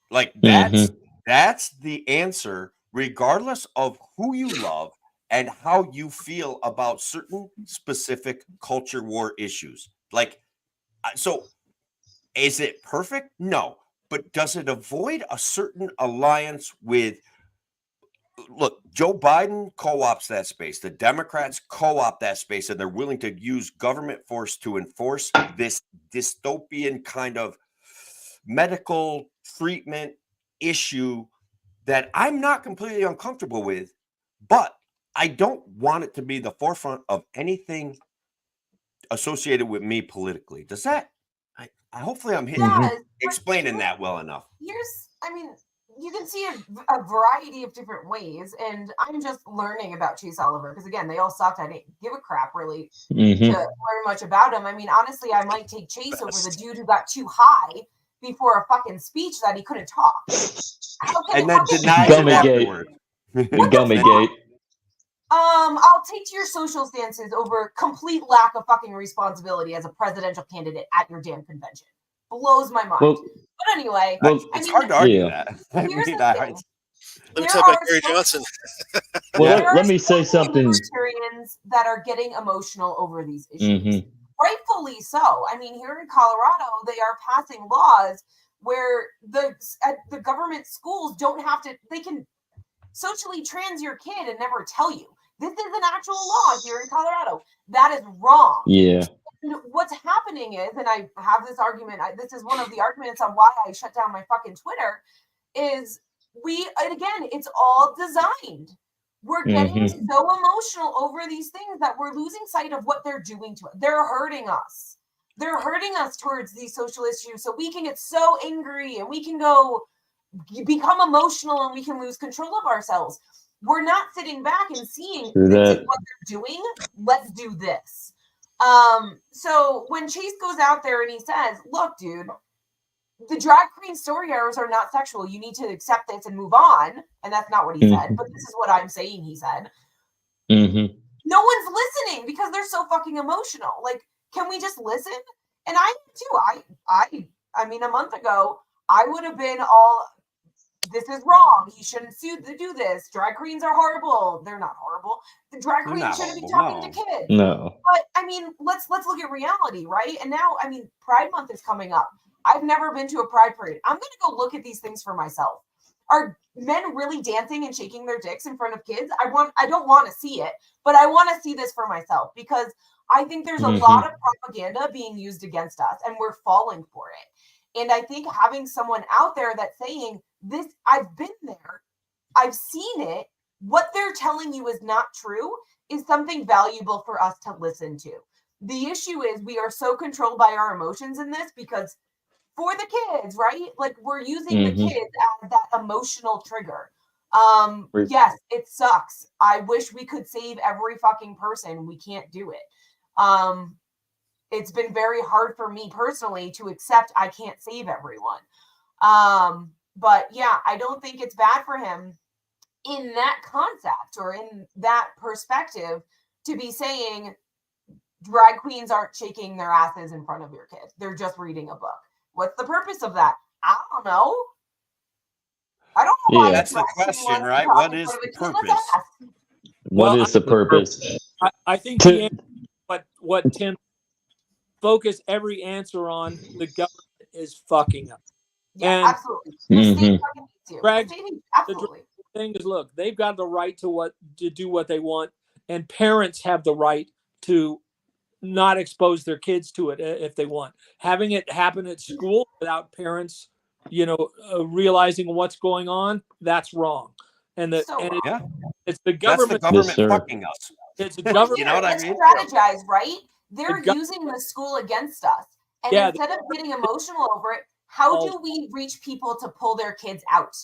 Like, that's the answer, regardless of who you love and how you feel about certain specific culture war issues. Like, so is it perfect? No. But does it avoid a certain alliance with, look, Joe Biden co-ops that space. The Democrats co-op that space, and they're willing to use government force to enforce this dystopian kind of medical treatment issue that I'm not completely uncomfortable with, but I don't want it to be the forefront of anything associated with me politically. Does that? Hopefully I'm explaining that well enough.
I mean, you can see a variety of different ways, and I'm just learning about Chase Oliver because, again, they all sucked. I didn't give a crap really to learn much about him. I mean, honestly, I might take Chase over the dude who got too high before a fucking speech that he couldn't talk.
And then denied it afterward.
Gummygate.
I'll take your social stances over complete lack of fucking responsibility as a presidential candidate at your damn convention. Blows my mind. But anyway,
it's hard to argue that.
Here's the thing.
Let me talk about Gary Johnson.
Well, let me say something.
Libertarians that are getting emotional over these issues. Rightfully so. I mean, here in Colorado, they are passing laws where the government schools don't have to, they can socially trans your kid and never tell you. This is an actual law here in Colorado. That is wrong.
Yeah.
And what's happening is, and I have this argument, this is one of the arguments on why I shut down my fucking Twitter, is again, it's all designed. We're getting so emotional over these things that we're losing sight of what they're doing to us. They're hurting us. They're hurting us towards these social issues. So we can get so angry and we can become emotional and we can lose control of ourselves. We're not sitting back and seeing this is what they're doing. Let's do this. So when Chase goes out there and he says, look, dude, the drag queen story hours are not sexual. You need to accept this and move on. And that's not what he said, but this is what I'm saying he said. No one's listening because they're so fucking emotional. Like, can we just listen? And I too. I mean, a month ago, I would have been all, this is wrong. He shouldn't do this. Drag queens are horrible. They're not horrible. The drag queens shouldn't be talking to kids.
No.
But I mean, let's look at reality, right? And now, I mean, Pride Month is coming up. I've never been to a pride parade. I'm going to go look at these things for myself. Are men really dancing and shaking their dicks in front of kids? I don't want to see it, but I want to see this for myself because I think there's a lot of propaganda being used against us and we're falling for it. And I think having someone out there that's saying this, I've been there, I've seen it, what they're telling you is not true is something valuable for us to listen to. The issue is we are so controlled by our emotions in this because for the kids, right? Like we're using the kids as that emotional trigger. Yes, it sucks. I wish we could save every fucking person. We can't do it. It's been very hard for me personally to accept I can't save everyone. But yeah, I don't think it's bad for him in that concept or in that perspective to be saying drag queens aren't shaking their asses in front of your kids. They're just reading a book. What's the purpose of that? I don't know. I don't know why
That's the question, right? What is the purpose?
What is the purpose?
I think the answer, what Tim focus every answer on, the government is fucking up.
Yeah,
and
absolutely. The state fucking needs you.
drag,
The state needs,
the
absolutely.
thing is, look, they've got the right to do what they want, and parents have the right to not expose their kids to it if they want. Having it happen at school without parents, realizing what's going on, that's wrong. And it's the government.
That's the government fucking us.
It's the government.
You know what I mean?
Strategize, right? They're using the school against us. And instead of getting emotional over it, how do we reach people to pull their kids out?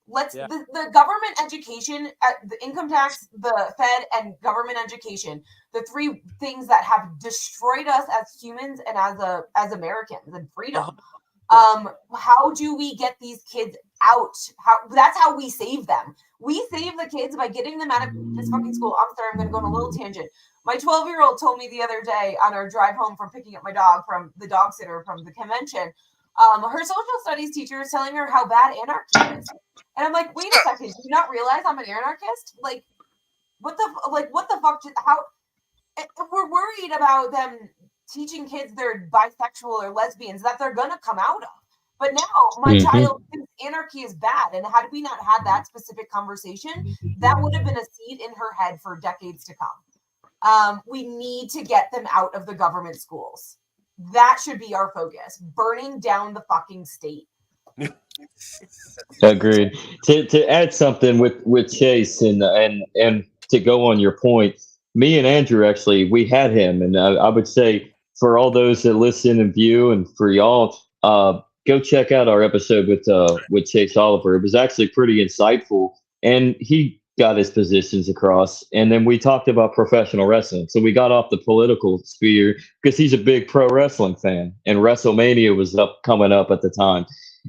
The government education, the income tax, the Fed, and government education, the three things that have destroyed us as humans and as Americans and freedom. How do we get these kids out? That's how we save them. We save the kids by getting them out of this fucking school. I'm sorry, I'm going to go on a little tangent. My 12-year-old told me the other day on our drive home from picking up my dog from the dog sitter from the convention, her social studies teacher is telling her how bad anarchy is. And I'm like, wait a second, do you not realize I'm an anarchist? Like, what the fuck? How? We're worried about them teaching kids they're bisexual or lesbians that they're gonna come out of. But now my child thinks anarchy is bad, and had we not had that specific conversation, that would have been a seed in her head for decades to come. We need to get them out of the government schools. That should be our focus. Burning down the fucking state.
Agreed. To add something with Chase and to go on your point, me and Andrew actually we had him, and I would say for all those that listen and view, and for y'all, go check out our episode with Chase Oliver. It was actually pretty insightful, and he got his positions across. And then we talked about professional wrestling, so we got off the political sphere because he's a big pro wrestling fan, and WrestleMania was coming up at the time.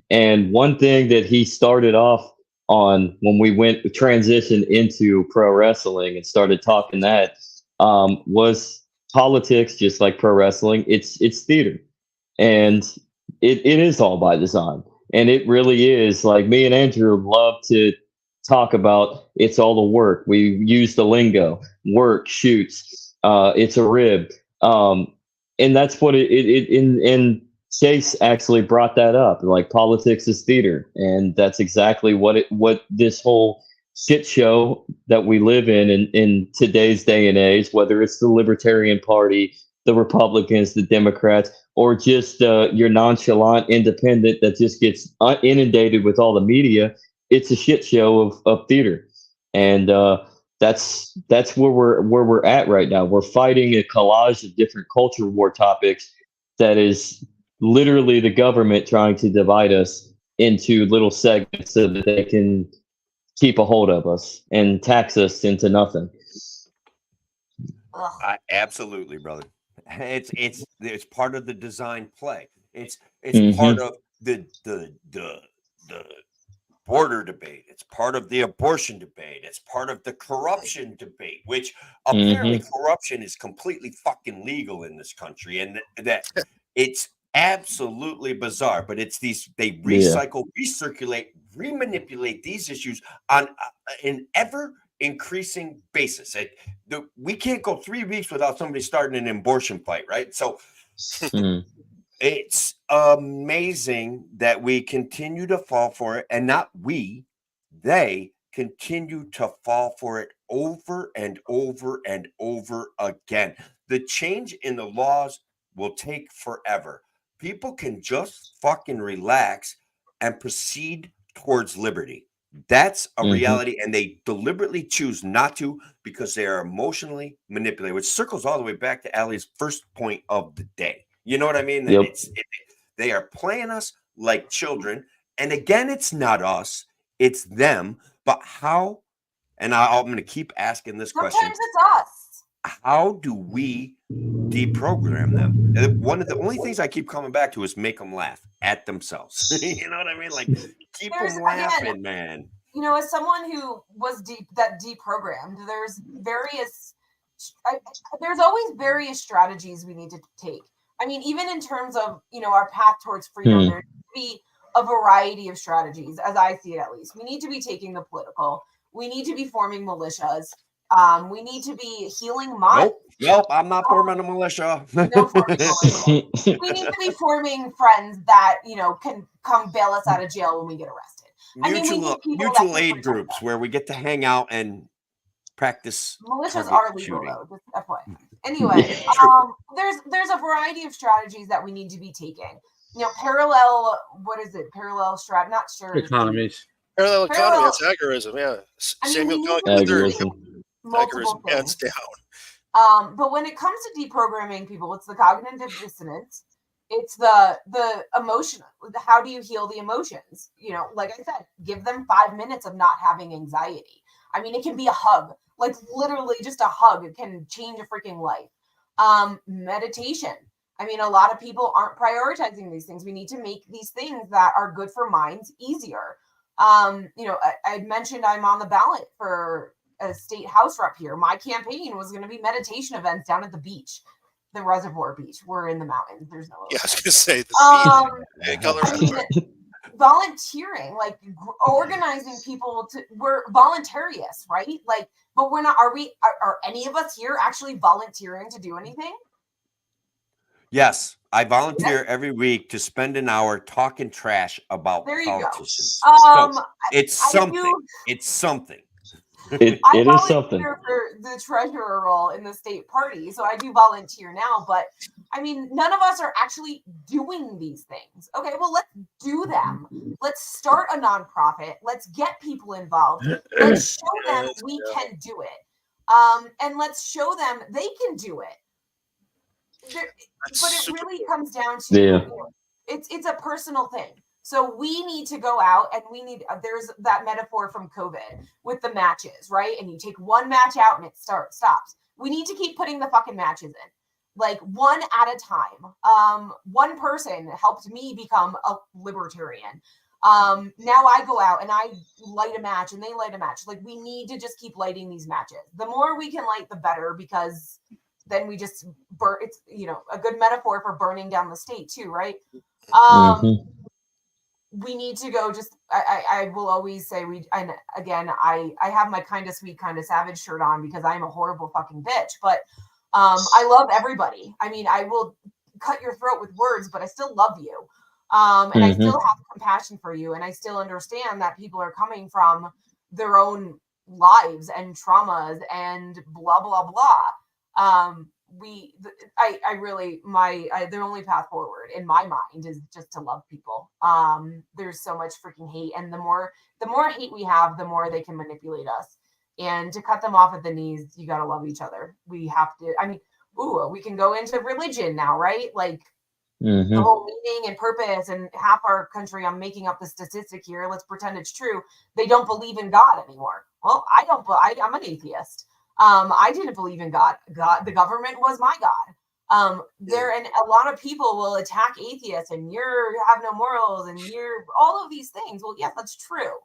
And one thing that he started off on when we transitioned into pro wrestling and started talking that was politics, just like pro wrestling. It's theater, and it is all by design. And it really is. Like, me and Andrew love to talk about it's all the work. We use the lingo, work, shoots, it's a rib. And that's what in Chase actually brought that up. Like, politics is theater, and that's exactly what this whole shit show that we live in today's day and age, whether it's the Libertarian Party, the Republicans, the Democrats, or just your nonchalant independent that just gets inundated with all the media. It's a shit show of theater, and that's where we're at right now. We're fighting a collage of different culture war topics that is literally the government trying to divide us into little segments so that they can keep a hold of us and tax us into nothing.
Absolutely, brother. It's part of the design play. It's
Mm-hmm.
part of the border debate. It's part of the abortion debate. It's part of the corruption debate, which apparently corruption is completely fucking legal in this country, and that it's absolutely bizarre. But it's they recycle, recirculate, remanipulate these issues on an ever increasing basis. We can't go 3 weeks without somebody starting an abortion fight, right? So it's amazing that we continue to fall for it, and not we, they continue to fall for it over and over and over again. The change in the laws will take forever. People can just fucking relax and proceed towards liberty. That's a reality, and they deliberately choose not to because they are emotionally manipulated, which circles all the way back to Allie's first point of the day. You know what I mean?
Yep.
They are playing us like children. And again, it's not us, it's them. But how, and I'm going to keep asking this question.
Sometimes it's us.
How do we deprogram them? One of the only things I keep coming back to is make them laugh at themselves. You know what I mean? Like, keep them laughing, man.
You know, as someone who was deprogrammed, there's always various strategies we need to take. I mean, even in terms of, you know, our path towards freedom, there needs to be a variety of strategies, as I see it at least. We need to be taking the political. We need to be forming militias. We need to be healing minds.
Nope, I'm not forming a militia.
No forming militia. We need to be forming friends that, you know, can come bail us out of jail when we get arrested.
Mutual aid groups where we get to hang out and practice.
Militias are legal though, just FYI. Anyway, there's a variety of strategies that we need to be taking. You know, parallel strat, not sure.
Economies.
Parallel economy, that's agorism, yeah. Samuel
agorism.
Multiple
hands
things.
down.
But when it comes to deprogramming people, it's the cognitive dissonance. It's the emotional. How do you heal the emotions? You know, like I said, give them 5 minutes of not having anxiety. I mean, it can be a hug, like literally just a hug. It can change a freaking life. Meditation. I mean, a lot of people aren't prioritizing these things. We need to make these things that are good for minds easier. You know, I mentioned I'm on the ballot for a state house rep here. My campaign was going to be meditation events down at the beach, the reservoir beach. We're in the mountains. There's no.
Yeah, I was going to say the beach.
I mean, volunteering, like organizing people we're voluntarious, right? Like, but we're not. Are any of us here actually volunteering to do anything?
Yes, I volunteer every week to spend an hour talking trash about politicians. It's something. It's something.
It is something.
For the treasurer role in the state party, so I do volunteer now. But I mean, none of us are actually doing these things. Okay, well, let's do them. Let's start a nonprofit. Let's get people involved. Let's show them we can do it. And let's show them they can do it. But it really comes down to you know, it's a personal thing. So we need to go out and there's that metaphor from COVID with the matches, right? And you take one match out and it stops. We need to keep putting the fucking matches in, like one at a time. One person helped me become a libertarian. Now I go out and I light a match and they light a match. Like, we need to just keep lighting these matches. The more we can light, the better, because then we just burn. It's, you know, a good metaphor for burning down the state too, right? We need to go I will always say and again, I have my kind of sweet, kind of savage shirt on because I'm a horrible fucking bitch, but I love everybody. I mean, I will cut your throat with words, but I still love you. And I still have compassion for you. And I still understand that people are coming from their own lives and traumas and blah, blah, blah. The only path forward in my mind is just to love people. There's so much freaking hate, and the more hate we have, the more they can manipulate us. And to cut them off at the knees, you got to love each other. We have to. I mean, we can go into religion now, right? Like the whole meaning and purpose, and half our country, I'm making up the statistic here, let's pretend it's true, they don't believe in God anymore. Well, I'm an atheist. I didn't believe in God. The government was my God. And a lot of people will attack atheists and you have no morals and you're all of these things. Well, yes, that's true.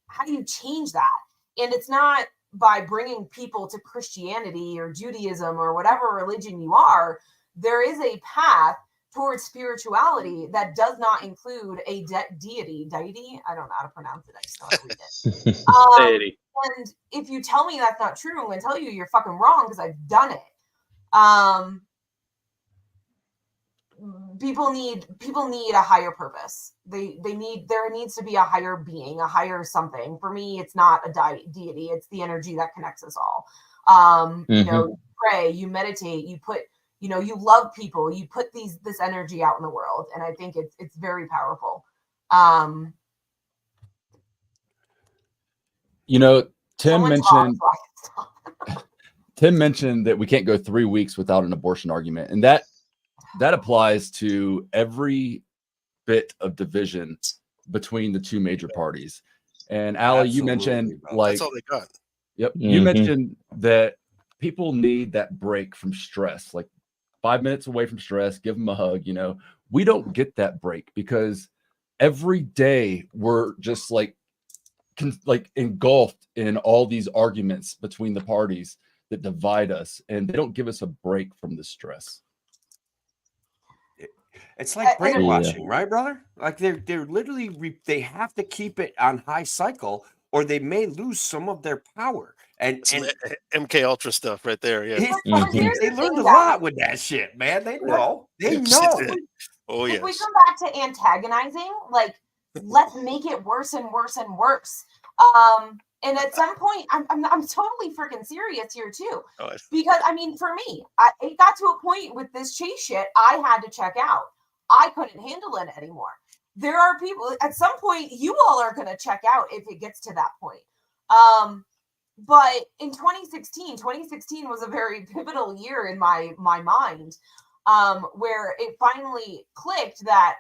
How do you change that? And it's not by bringing people to Christianity or Judaism or whatever religion you are. There is a path towards spirituality that does not include a deity. I don't know how to pronounce it. I just know how to read it.
Deity.
And if you tell me that's not true, I'm going to tell you you're fucking wrong because I've done it. People need a higher purpose. There needs to be a higher being, a higher something. For me, it's not a deity. It's the energy that connects us all. You know, you pray, you meditate, you love people, you put this energy out in the world. And I think it's very powerful.
You know, Tim mentioned that we can't go 3 weeks without an abortion argument. And that applies to every bit of division between the two major parties. And Allie, you mentioned
that's all they got.
Yep. You mentioned that people need that break from stress, like 5 minutes away from stress, give them a hug. We don't get that break because every day we're just like engulfed in all these arguments between the parties that divide us, and they don't give us a break from the stress.
It's like brainwashing, right, brother? Like they're literally they have to keep it on high cycle, or they may lose some of their power. And
MK Ultra stuff right there. Yeah,
they learned a lot with that shit, man. They know. They know.
Oh yes.
If we come back to antagonizing, like let's make it worse and worse and worse. And at some point, I'm totally freaking serious here too, because I mean, for me, it got to a point with this Chase shit. I had to check out. I couldn't handle it anymore. There are people at some point. You all are going to check out if it gets to that point. But in 2016 was a very pivotal year in my mind, where it finally clicked that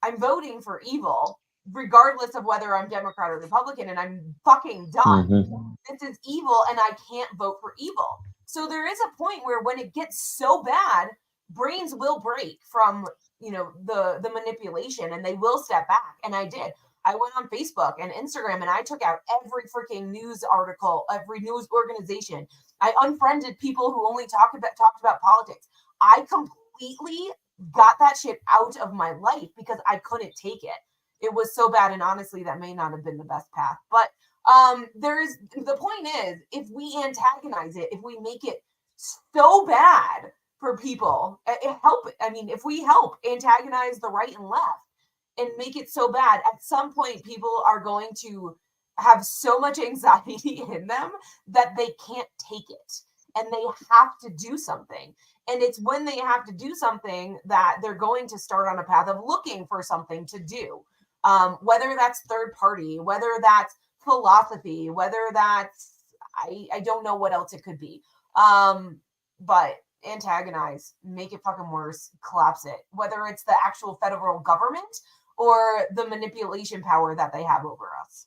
I'm voting for evil, regardless of whether I'm Democrat or Republican, and I'm fucking done. This is evil, and I can't vote for evil. So there is a point where when it gets so bad, brains will break from the manipulation, and they will step back. And I did. I went on Facebook and Instagram, and I took out every freaking news article, every news organization. I unfriended people who only talked about politics. I completely got that shit out of my life because I couldn't take it. It was so bad, and honestly, that may not have been the best path. But the point is, if we antagonize it, if we make it so bad for people, if we help antagonize the right and left and make it so bad, at some point people are going to have so much anxiety in them that they can't take it, and they have to do something. And it's when they have to do something that they're going to start on a path of looking for something to do, whether that's third party, whether that's philosophy, whether that's I don't know what else it could be, but antagonize, make it fucking worse, collapse it, whether it's the actual federal government or the manipulation power that they have over us.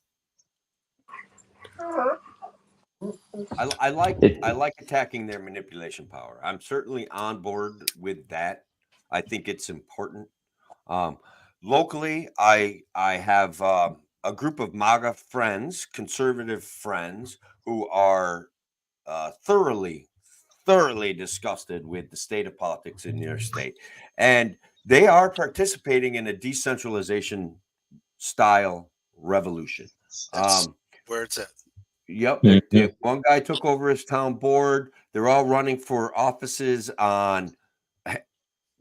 I like attacking their manipulation power. I'm certainly on board with that. I think it's important. Locally, I have a group of MAGA friends, conservative friends, who are thoroughly disgusted with the state of politics in their state, and they are participating in a decentralization style revolution.
That's where it's at.
Yep. One guy took over his town board. They're all running for offices on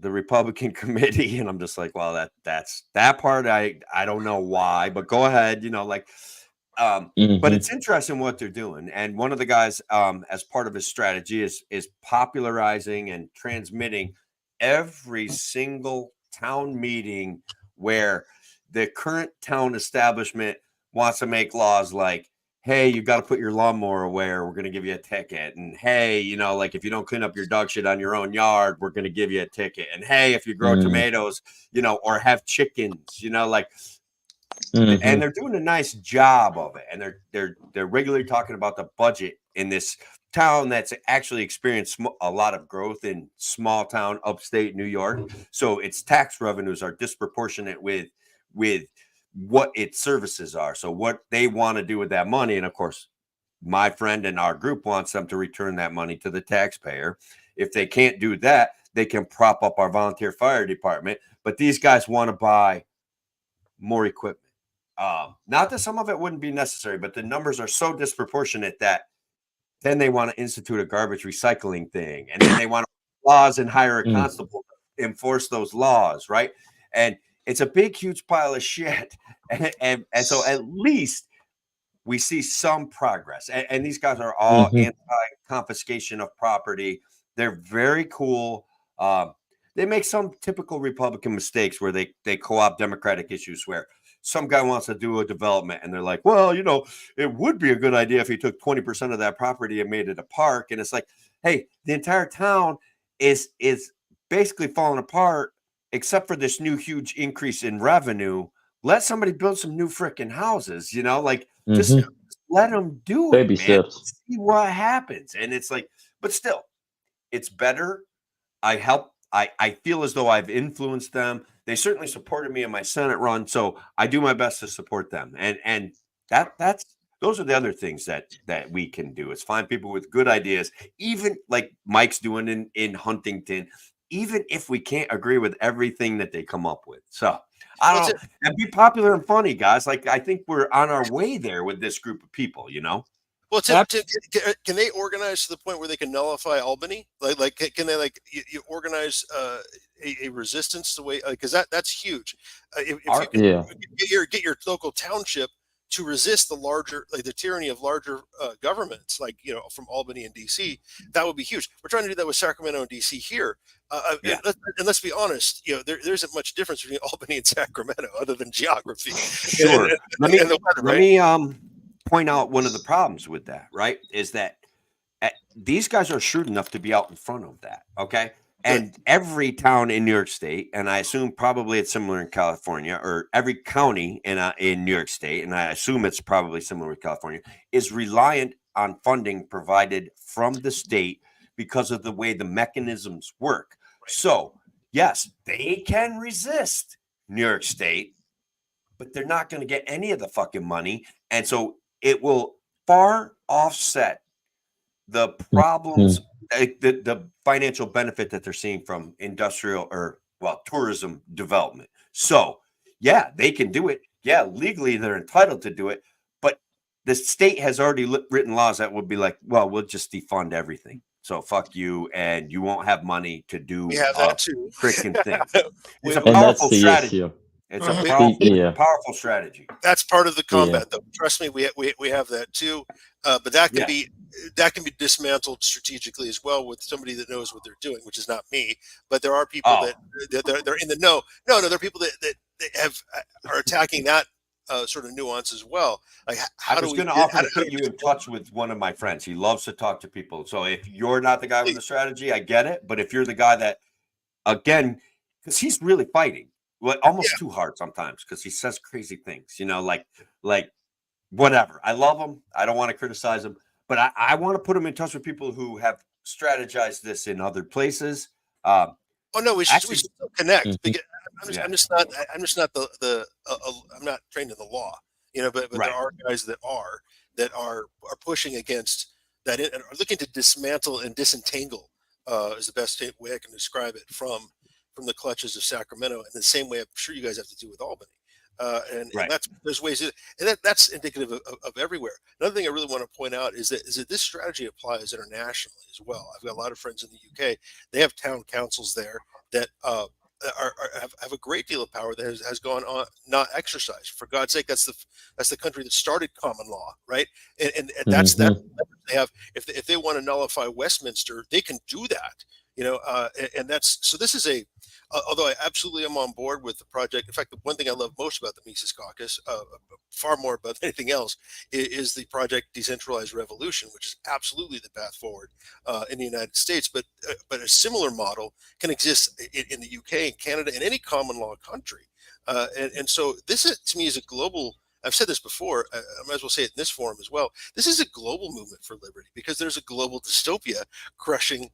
the Republican committee. And I'm just like, well, that's that part. I don't know why, but go ahead. But it's interesting what they're doing. And one of the guys, as part of his strategy is popularizing and transmitting every single town meeting where the current town establishment wants to make laws like, hey, you got to put your lawnmower away or we're going to give you a ticket. And hey, like if you don't clean up your dog shit on your own yard, we're going to give you a ticket. And hey, if you grow tomatoes, or have chickens, and they're doing a nice job of it. And they're regularly talking about the budget in this town that's actually experienced a lot of growth in small town upstate New York. So its tax revenues are disproportionate with what its services are. So what they want to do with that money, and of course, my friend and our group wants them to return that money to the taxpayer. If they can't do that, they can prop up our volunteer fire department. But these guys want to buy more equipment. Not that some of it wouldn't be necessary, but the numbers are so disproportionate that then they want to institute a garbage recycling thing, and then they want laws and hire a constable to enforce those laws, right? And it's a big, huge pile of shit. And so at least we see some progress. And these guys are all anti-confiscation of property. They're very cool. They make some typical Republican mistakes where they co-opt Democratic issues where some guy wants to do a development and they're like, well, it would be a good idea if he took 20% of that property and made it a park. And it's like, hey, the entire town is basically falling apart except for this new huge increase in revenue, let somebody build some new freaking houses, like just let them do it,
Baby
man.
steps.
See what happens. And it's like, but still, it's better. I feel as though I've influenced them. They certainly supported me in my Senate run, so I do my best to support them. And that's those are the other things that we can do is find people with good ideas, even like Mike's doing in Huntington, even if we can't agree with everything that they come up with. So I don't know, and be popular and funny, guys. Like I think we're on our way there with this group of people,
Well, can they organize to the point where they can nullify Albany? Like can they you organize a resistance the way because that's huge. If you can get your local township to resist the larger the tyranny of larger governments from Albany and DC, that would be huge. We're trying to do that with Sacramento and DC here. And let's be honest, there isn't much difference between Albany and Sacramento other than geography.
Sure. Let me point out one of the problems with that, right? Is that these guys are shrewd enough to be out in front of that. Okay. And every town in New York State, and I assume probably it's similar in California, or every county in New York State, and I assume it's probably similar with California, is reliant on funding provided from the state because of the way the mechanisms work. Right. So, yes, they can resist New York State, but they're not going to get any of the fucking money. And so it will far offset the problems, the financial benefit that they're seeing from industrial tourism development. So, yeah, they can do it. Yeah, legally they're entitled to do it. But the state has already written laws that would be like, well, we'll just defund everything. So fuck you, and you won't have money to do
that too.
Freaking thing. It's a powerful strategy.
Issue.
It's a powerful strategy.
That's part of the combat, though. Trust me, we have that too. But that can be dismantled strategically as well with somebody that knows what they're doing, which is not me. But there are people that they're in the know. No, there are people that are attacking that sort of nuance as well. Like,
I was going to offer to put you in touch with one of my friends. He loves to talk to people. So if you're not the guy with the strategy, I get it. But if you're the guy that, again, because he's really fighting. Well, almost too hard sometimes because he says crazy things, like whatever. I love him. I don't want to criticize him, but I want to put him in touch with people who have strategized this in other places.
We should still connect. Because I'm just not I'm not trained in the law, but there are guys that are pushing against that and are looking to dismantle and disentangle is the best way I can describe it from the clutches of Sacramento, in the same way I'm sure you guys have to do with Albany. And there's ways, and that's indicative of everywhere. Another thing I really want to point out is that this strategy applies internationally as well. I've got a lot of friends in the UK. They have town councils there that have a great deal of power that has gone on not exercised. For God's sake, that's the country that started common law, right? And that's that they have. If they want to nullify Westminster, they can do that. And that's so. This is although I absolutely am on board with the project. In fact, the one thing I love most about the Mises Caucus, far more about anything else, is the project Decentralized Revolution, which is absolutely the path forward in the United States. But a similar model can exist in the UK and Canada and any common law country. And so this to me is a global. I've said this before. I might as well say it in this forum as well. This is a global movement for liberty because there's a global dystopia crushing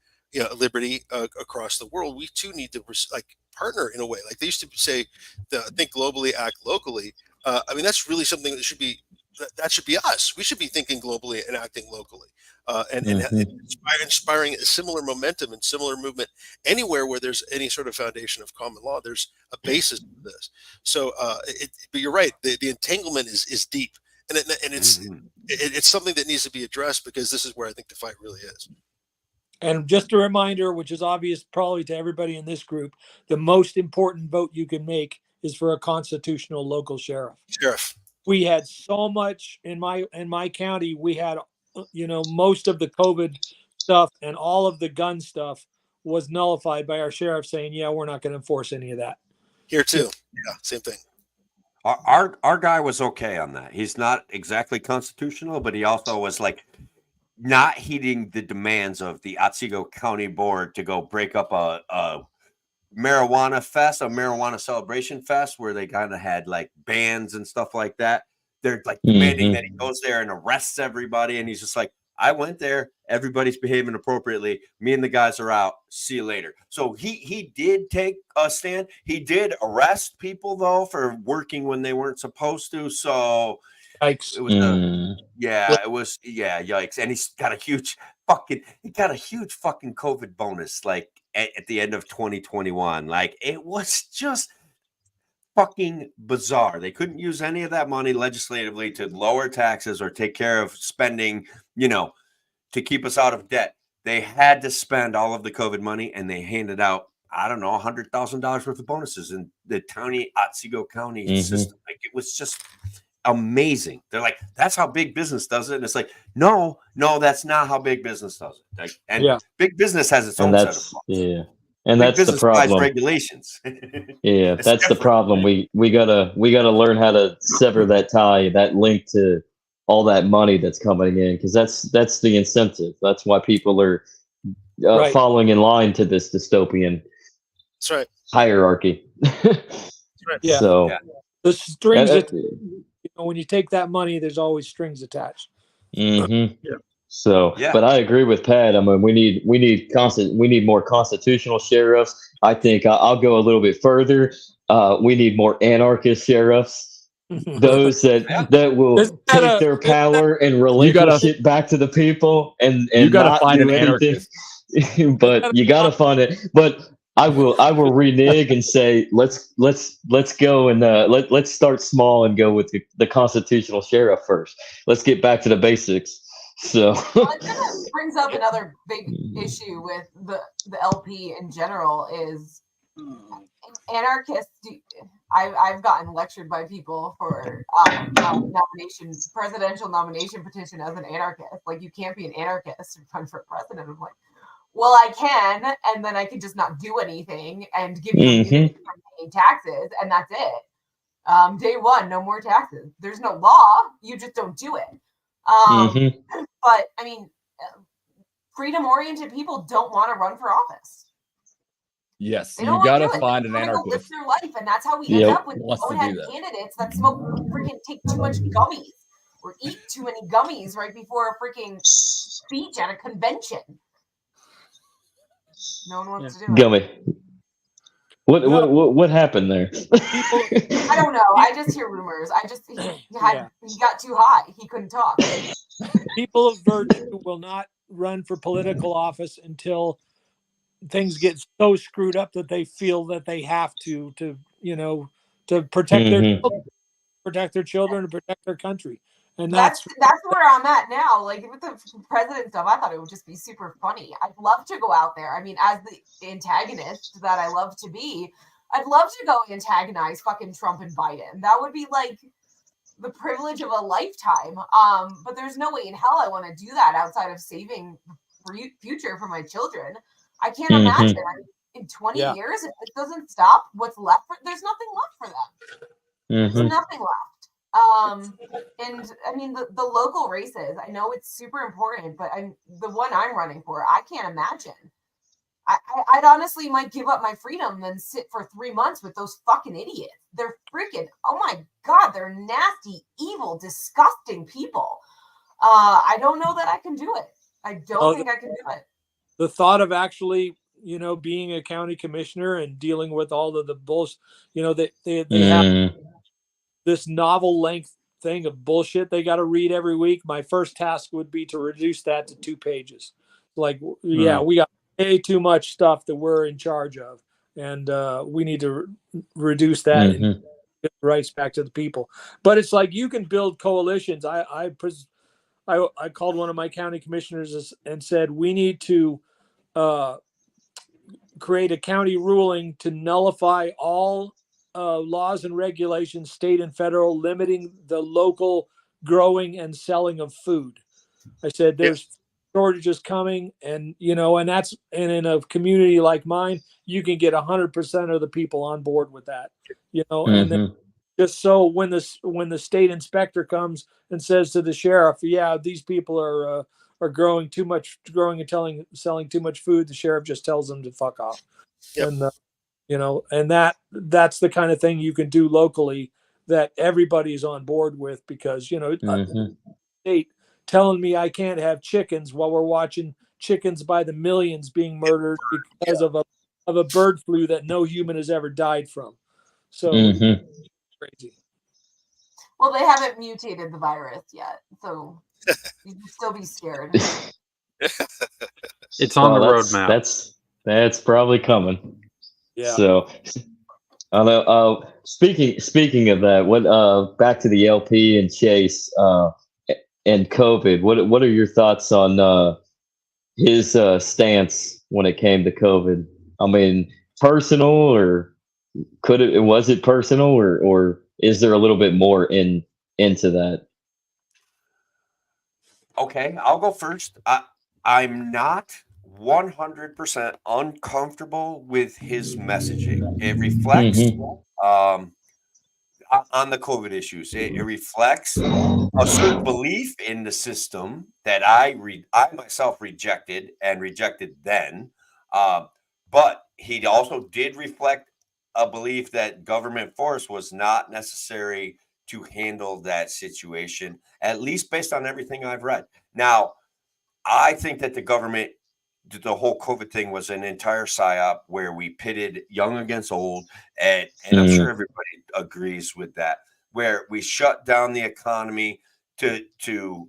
liberty across the world. We too need to partner in a way. Like they used to say, think globally, act locally. I mean, that's really something that should be us. We should be thinking globally and acting locally, and inspiring a similar momentum and similar movement anywhere where there's any sort of foundation of common law. There's a basis for this. So, but you're right. The entanglement is deep, and it's something that needs to be addressed because this is where I think the fight really is.
And just a reminder, which is obvious probably to everybody in this group, the most important vote you can make is for a constitutional local sheriff. We had so much in my county. We had, most of the COVID stuff and all of the gun stuff was nullified by our sheriff saying, yeah, we're not going to enforce any of that.
Here too. Yeah, same thing.
Our guy was okay on that. He's not exactly constitutional, but he also was like, not heeding the demands of the Otsego County Board to go break up a marijuana fest, a marijuana celebration fest, where they kind of had like bands and stuff like that. They're like demanding that he goes there and arrests everybody, and he's just like, I went there, everybody's behaving appropriately, me and the guys are out, see you later. So he did take a stand. He did arrest people though for working when they weren't supposed to. So
Yikes.
it was yikes. And he's got a huge fucking COVID bonus like at the end of 2021. Like, it was just fucking bizarre. They couldn't use any of that money legislatively to lower taxes or take care of spending, to keep us out of debt. They had to spend all of the COVID money, and they handed out, I don't know, $100,000 worth of bonuses in the Otsego County system. Like, it was just amazing. They're like, that's how big business does it. And it's like, no, that's not how big business does it. Like, and big business has its own set of laws.
And
big
that's the problem.
Regulations.
That's the problem. We gotta learn how to sever that tie, that link to all that money that's coming in, because that's the incentive. That's why people are following in line to this dystopian hierarchy.
Yeah.
So
the strings. When you take that money, there's always strings attached.
So, but I agree with Pat. I mean, we need more constitutional sheriffs. I think I'll go a little bit further. We need more anarchist sheriffs. Those that will take their power and relinquish it back to the people, and
you gotta
not
find
do
an
anything.
anarchist.
But you gotta find it. But I will renege and say let's go and let's start small and go with the constitutional sheriff first. Let's get back to the basics. So
it kind of brings up another big issue with the LP in general is anarchists. I've gotten lectured by people for presidential nomination petition as an anarchist. Like, you can't be an anarchist and run for president. I'm like, well, I can, and then I can just not do anything and give you immunity from paying taxes, and that's it. Day one, no more taxes. There's no law. You just don't do it. But I mean, freedom-oriented people don't want to run for office.
Yes, you gotta find an anarchist.
Live their life, and that's how we end up with bonehead candidates that take too much gummies or eat too many gummies right before a freaking speech at a convention. No one wants to do it.
Gummy. What happened there?
I don't know. I just hear rumors. He got too high. He couldn't talk.
People of virtue will not run for political office until things get so screwed up that they feel that they have to protect their children and protect their country. And that's
where I'm at now. Like, with the president stuff, I thought it would just be super funny. I'd love to go out there. I mean, as the antagonist that I love to be, I'd love to go antagonize fucking Trump and Biden. That would be like the privilege of a lifetime. But there's no way in hell I want to do that outside of saving the future for my children. I can't imagine. I mean, in 20 years, if it doesn't stop, what's left there's nothing left for them. There's nothing left. And I mean, the local races, I know it's super important, but the one I'm running for, I can't imagine. I'd honestly might give up my freedom than sit for 3 months with those fucking idiots. They're freaking, oh my God, they're nasty, evil, disgusting people. I don't know that I can do it. I don't think I can do it.
The thought of actually, being a county commissioner and dealing with all of the bullshit, they have this novel length thing of bullshit they got to read every week. My first task would be to reduce that to 2 pages. Like, we got way too much stuff that we're in charge of, and we need to reduce that and get the rights back to the people. But it's like, you can build coalitions. I called one of my county commissioners and said, we need to create a county ruling to nullify all laws and regulations, state and federal, limiting the local growing and selling of food. I said, there's shortages coming, and and in a community like mine, you can get 100% of the people on board with that. And then just so when the state inspector comes and says to the sheriff, these people are growing and selling too much food, the sheriff just tells them to fuck off. And that's the kind of thing you can do locally that everybody's on board with, because state telling me I can't have chickens while we're watching chickens by the millions being murdered because of a bird flu that no human has ever died from. So crazy.
Well, they haven't mutated the virus yet, so you can still be scared.
It's on the roadmap.
That's probably coming.
Yeah.
So, speaking of that, what back to the LP and Chase and COVID. What are your thoughts on his stance when it came to COVID? I mean, personal, or was it personal, or is there a little bit more into that?
Okay, I'll go first. I'm not 100% uncomfortable with his messaging. It reflects on the COVID issues. It reflects a certain belief in the system that I myself rejected then. But he also did reflect a belief that government force was not necessary to handle that situation, at least based on everything I've read. Now, I think that the whole COVID thing was an entire psyop where we pitted young against old, and I'm sure everybody agrees with that, where we shut down the economy to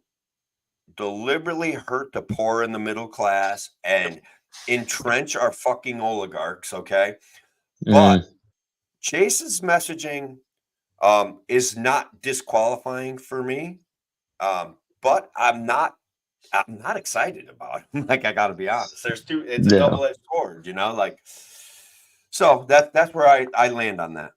deliberately hurt the poor and the middle class and entrench our fucking oligarchs, okay? But Chase's messaging is not disqualifying for me, but I'm not excited about it. Like, I gotta be honest. It's a double-edged sword, so that's where I land on that.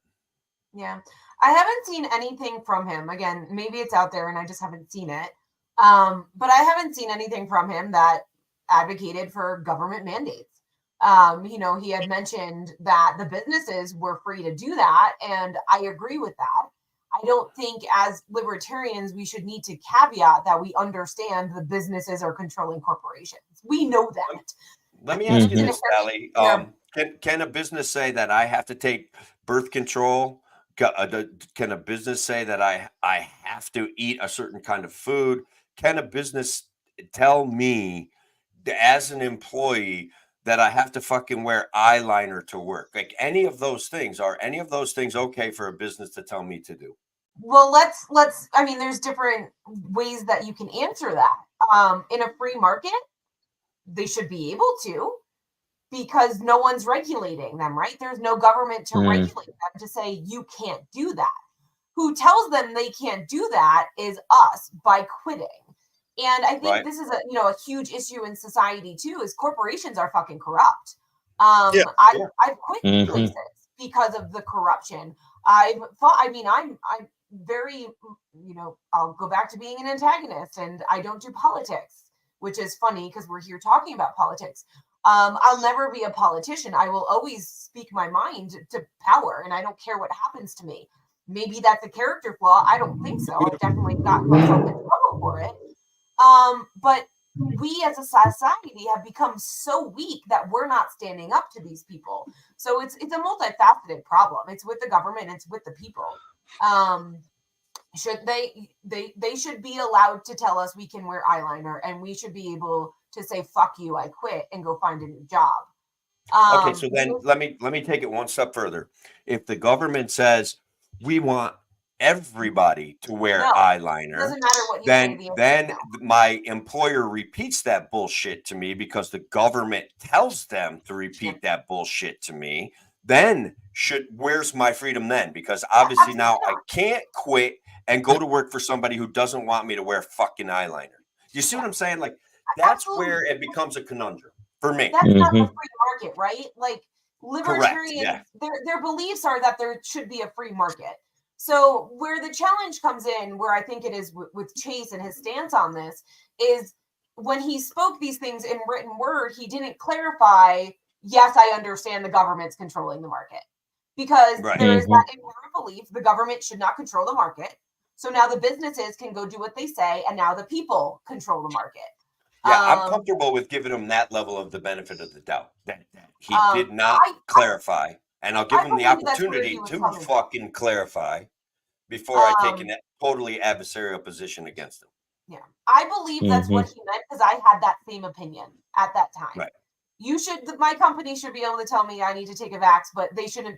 Yeah. I haven't seen anything from him. Again, maybe it's out there and I just haven't seen it. But I haven't seen anything from him that advocated for government mandates. He had mentioned that the businesses were free to do that, and I agree with that. I don't think as libertarians we should need to caveat that we understand the businesses are controlling corporations. We know that.
Let me ask you this, Sally. Can a business say that I have to take birth control? Can a business say that I have to eat a certain kind of food? Can a business tell me as an employee that I have to fucking wear eyeliner to work? Like, any of those things, are any of those things okay for a business to tell me to do?
Well, let's there's different ways that you can answer that. In a free market, they should be able to, because no one's regulating them, right? There's no government to regulate them to say you can't do that. Who tells them they can't do that is us by quitting. And I think this is a huge issue in society too, is corporations are fucking corrupt. I've quit places because of the corruption. I'm very, I'll go back to being an antagonist, and I don't do politics, which is funny because we're here talking about politics. I'll never be a politician. I will always speak my mind to power, and I don't care what happens to me. Maybe that's a character flaw. I don't think so. I've definitely gotten myself in trouble for it. But we as a society have become so weak that we're not standing up to these people. So it's a multifaceted problem. It's with the government, it's with the people. Should they should be allowed to tell us we can wear eyeliner, and we should be able to say fuck you, I quit, and go find a new job.
Okay, so then let me take it one step further. If the government says we want everybody to wear eyeliner,
doesn't matter what you
then my employer repeats that bullshit to me because the government tells them to repeat that bullshit to me. Then where's my freedom then? Because obviously now I can't quit and go to work for somebody who doesn't want me to wear fucking eyeliner. You see what I'm saying? Like, that's where it becomes a conundrum for me.
That's not the free market, right? Like, libertarians, their beliefs are that there should be a free market. So where the challenge comes in, where I think it is with Chase and his stance on this, is when he spoke these things in written word, he didn't clarify, yes, I understand the government's controlling the market. Because there is that inherent belief the government should not control the market. So now the businesses can go do what they say, and now the people control the market.
Yeah, I'm comfortable with giving him that level of the benefit of the doubt. That he did not clarify and I'll give
I
him the
believe that's where
opportunity
he was
to
coming from.
fucking clarify before I take a totally adversarial position against him.
Yeah, I believe that's what he meant because I had that same opinion at that time.
Right.
My company should be able to tell me I need to take a vax, but it shouldn't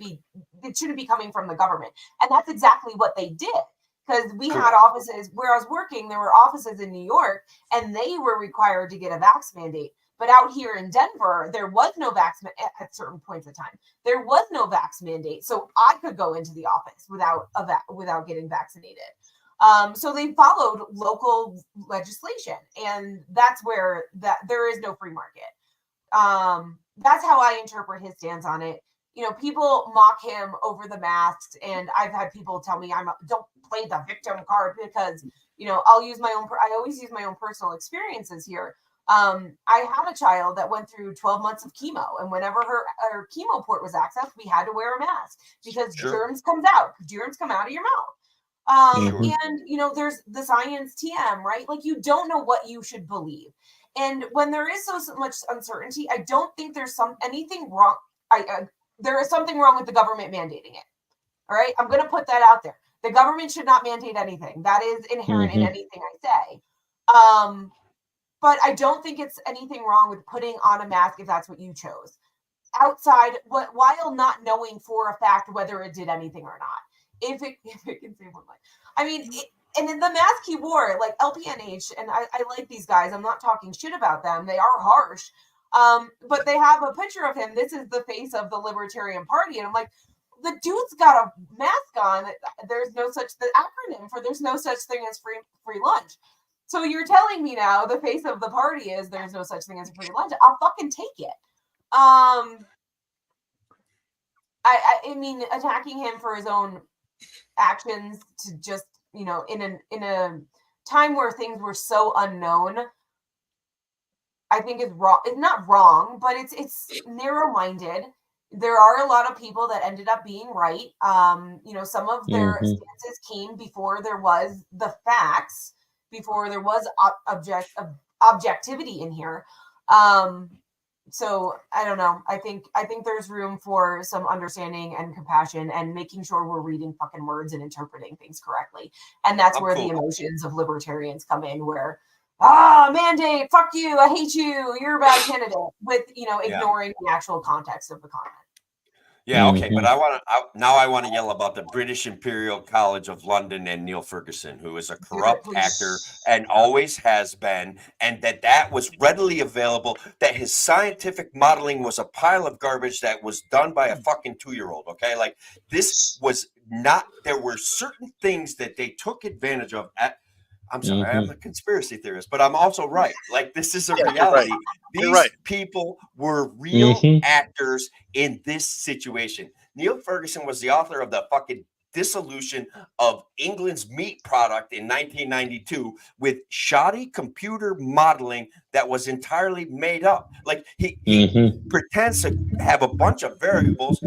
be coming from the government. And that's exactly what they did. Because we had offices where I was working, there were offices in New York, and they were required to get a vax mandate. But out here in Denver, there was no vax at certain points of time. There was no vax mandate, so I could go into the office without getting vaccinated. So they followed local legislation, and that's where there is no free market. That's how I interpret his stance on it. People mock him over the masks, and I've had people tell me don't play the victim card because I'll use my own. I always use my own personal experiences here. I had a child that went through 12 months of chemo, and whenever her chemo port was accessed, we had to wear a mask because germs come out of your mouth. And there's the science TM, right? Like, you don't know what you should believe. And when there is so much uncertainty, I don't think there's anything wrong. There is something wrong with the government mandating it. All right. I'm going to put that out there. The government should not mandate anything. That is inherent in anything I say. But I don't think it's anything wrong with putting on a mask if that's what you chose. Outside, while not knowing for a fact whether it did anything or not. If it can save one life. I mean, and in the mask he wore, like LPNH, and I like these guys. I'm not talking shit about them. They are harsh. But they have a picture of him. This is the face of the Libertarian Party. And I'm like, the dude's got a mask on. There's no such thing as free lunch. So you're telling me now the face of the party is there's no such thing as a free lunch. I'll fucking take it. I mean, attacking him for his own actions to just, in a time where things were so unknown, I think is wrong. It's not wrong, but it's narrow-minded. There are a lot of people that ended up being right. Some of their stances came before there was the facts, before there was objectivity in here. So I don't know. I think there's room for some understanding and compassion and making sure we're reading fucking words and interpreting things correctly. And that's where the emotions of libertarians come in, where mandate, fuck you, I hate you, you're a bad candidate, with ignoring the actual context of the comment.
Yeah, okay, but I want to yell about the British Imperial College of London and Neil Ferguson, who is a corrupt actor and always has been, and that was readily available, that his scientific modeling was a pile of garbage that was done by a fucking 2-year-old, okay? Like, this was not, there were certain things that they took advantage of I'm sorry, I'm a conspiracy theorist, but I'm also right. Like, this is a reality. These people were real actors in this situation. Neil Ferguson was the author of the fucking dissolution of England's meat product in 1992 with shoddy computer modeling that was entirely made up. Like, he pretends to have a bunch of variables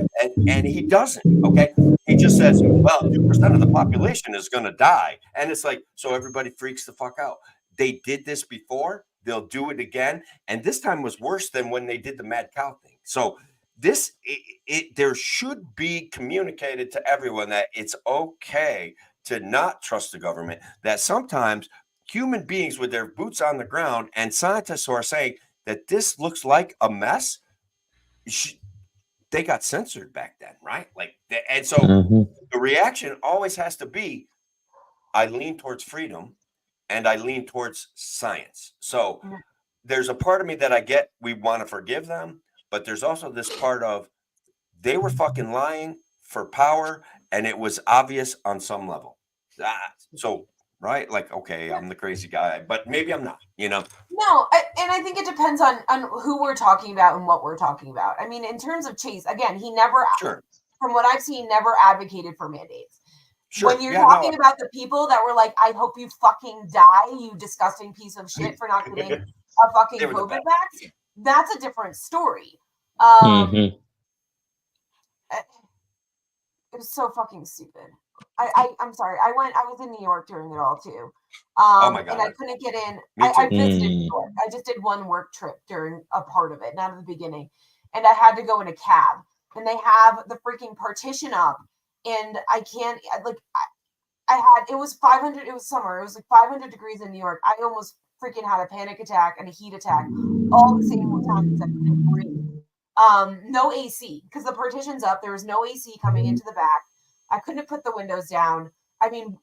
and he doesn't, okay? He just says, well, 2% of the population is going to die. And it's like, so everybody freaks the fuck out. They did this before. They'll do it again. And this time was worse than when they did the mad cow thing. So there should be communicated to everyone that it's okay to not trust the government, that sometimes human beings with their boots on the ground and scientists who are saying that this looks like a mess, they got censored back then, right? And so the reaction always has to be, I lean towards freedom and I lean towards science. So there's a part of me that I get, we want to forgive them, but there's also this part of, they were fucking lying for power, and it was obvious on some level. So, right? Like, okay, I'm the crazy guy, but maybe I'm not,
No, and I think it depends on who we're talking about and what we're talking about. I mean, in terms of Chase, again, he never, from what I've seen, never advocated for mandates. When you're talking about the people that were like, I hope you fucking die, you disgusting piece of shit, for not getting a fucking COVID vax, that's a different story. It was so fucking stupid. I'm sorry. I was in New York during it all too. Oh my God. And I couldn't get in. I visited New York. I just did one work trip during a part of it, not at the beginning. And I had to go in a cab. and they have the freaking partition up, and I can't, like, I had, it was 500, it was summer, it was like 500 degrees in New York. I almost freaking had a panic attack and a heat attack all at the same time because I couldn't breathe. No AC, because the partition's up. There was no AC coming into the back. I couldn't put the windows down. I mean,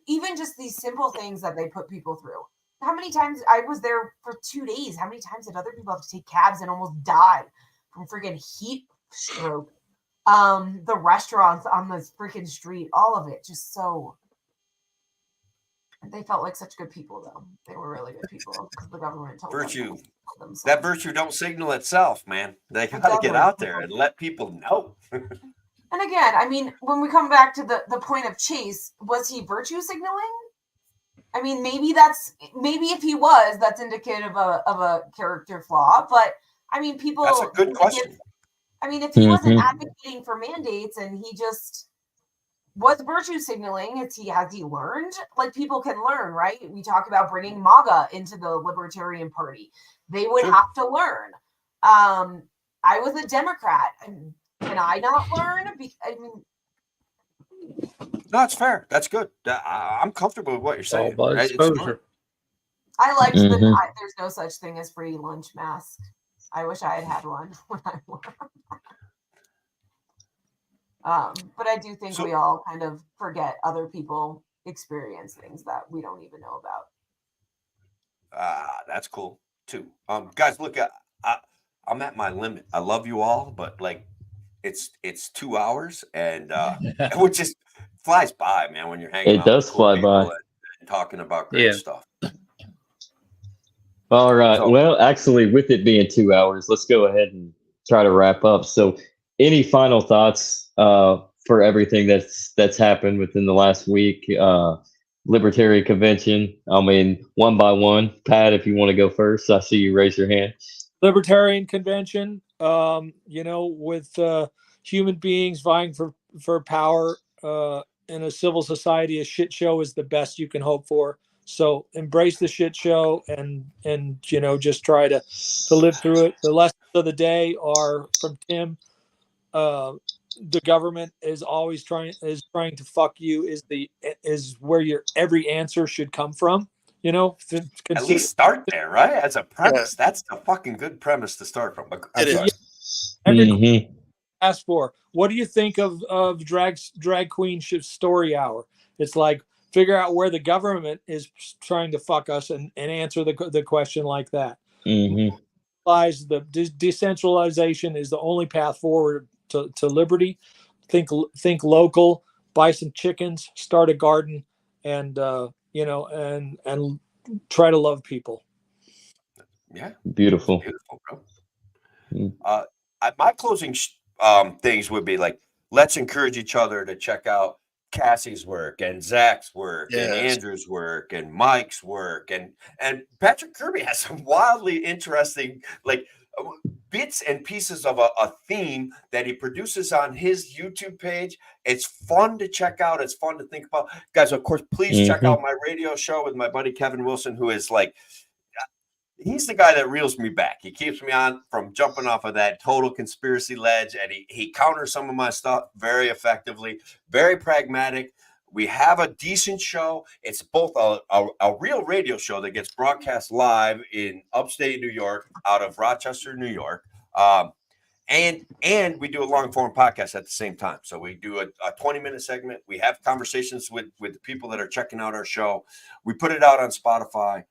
even just these simple things that they put people through. How many times I was there for 2 days? How many times did other people have to take cabs and almost die from freaking heat stroke? The restaurants on this freaking street, all of it, just so. They felt like such good people, though. They were really good people because the government told
Virtue.
them
That virtue don't signal itself, man. They got to get out there and let people know.
And again, I mean, when we come back to the point of Chase, was he virtue signaling? I mean, maybe if he was, that's indicative of a character flaw. But I mean, people.
That's a good question.
I mean, if he wasn't advocating for mandates and he just was virtue signaling, has he learned? Like, people can learn, right? We talk about bringing MAGA into the Libertarian Party. They would have to learn. I was a Democrat. Can I not learn? I mean,
no, it's fair. That's good. I'm comfortable with what you're saying.
About exposure.
I liked there's no such thing as free lunch mask. I wish I had one when I worked. But I do think we all kind of forget other people experience things that we don't even know about.
That's cool too. Guys, look, I'm at my limit. I love you all, but like, it's 2 hours, and it just flies by, man. When you're hanging,
it does fly by,
and talking about great stuff.
All right. Well, actually, with it being 2 hours, let's go ahead and try to wrap up. So, any final thoughts for everything that's happened within the last week? Libertarian convention. I mean, one by one. Pat, if you want to go first, I see you raise your hand.
Libertarian convention. With human beings vying for power in a civil society, a shit show is the best you can hope for. So embrace the shit show and just try to live through it. The lessons of the day are from Tim. The government is always trying to fuck you. Is where your every answer should come from.
At least start there, right? As a premise, that's a fucking good premise to start from.
Every ask for. What do you think of drag queen story hour? It's like, figure out where the government is trying to fuck us and answer the question like that. The decentralization is the only path forward to liberty. Think local, buy some chickens, start a garden, and and try to love people.
Yeah,
beautiful,
bro. My closing things would be like, let's encourage each other to check out Cassie's work and Zach's work and Andrew's work and Mike's work, and Patrick Kirby has some wildly interesting bits and pieces of a theme that he produces on his YouTube page. It's fun to check out. It's fun to think about. Guys, of course, please check out my radio show with my buddy Kevin Wilson, who is like, he's the guy that reels me back. He keeps me on from jumping off of that total conspiracy ledge, and he counters some of my stuff very effectively, very pragmatic. We have a decent show. It's both a real radio show that gets broadcast live in upstate New York, out of Rochester, New York. And we do a long form podcast at the same time. So we do a 20-minute segment. We have conversations with the people that are checking out our show. We put it out on Spotify.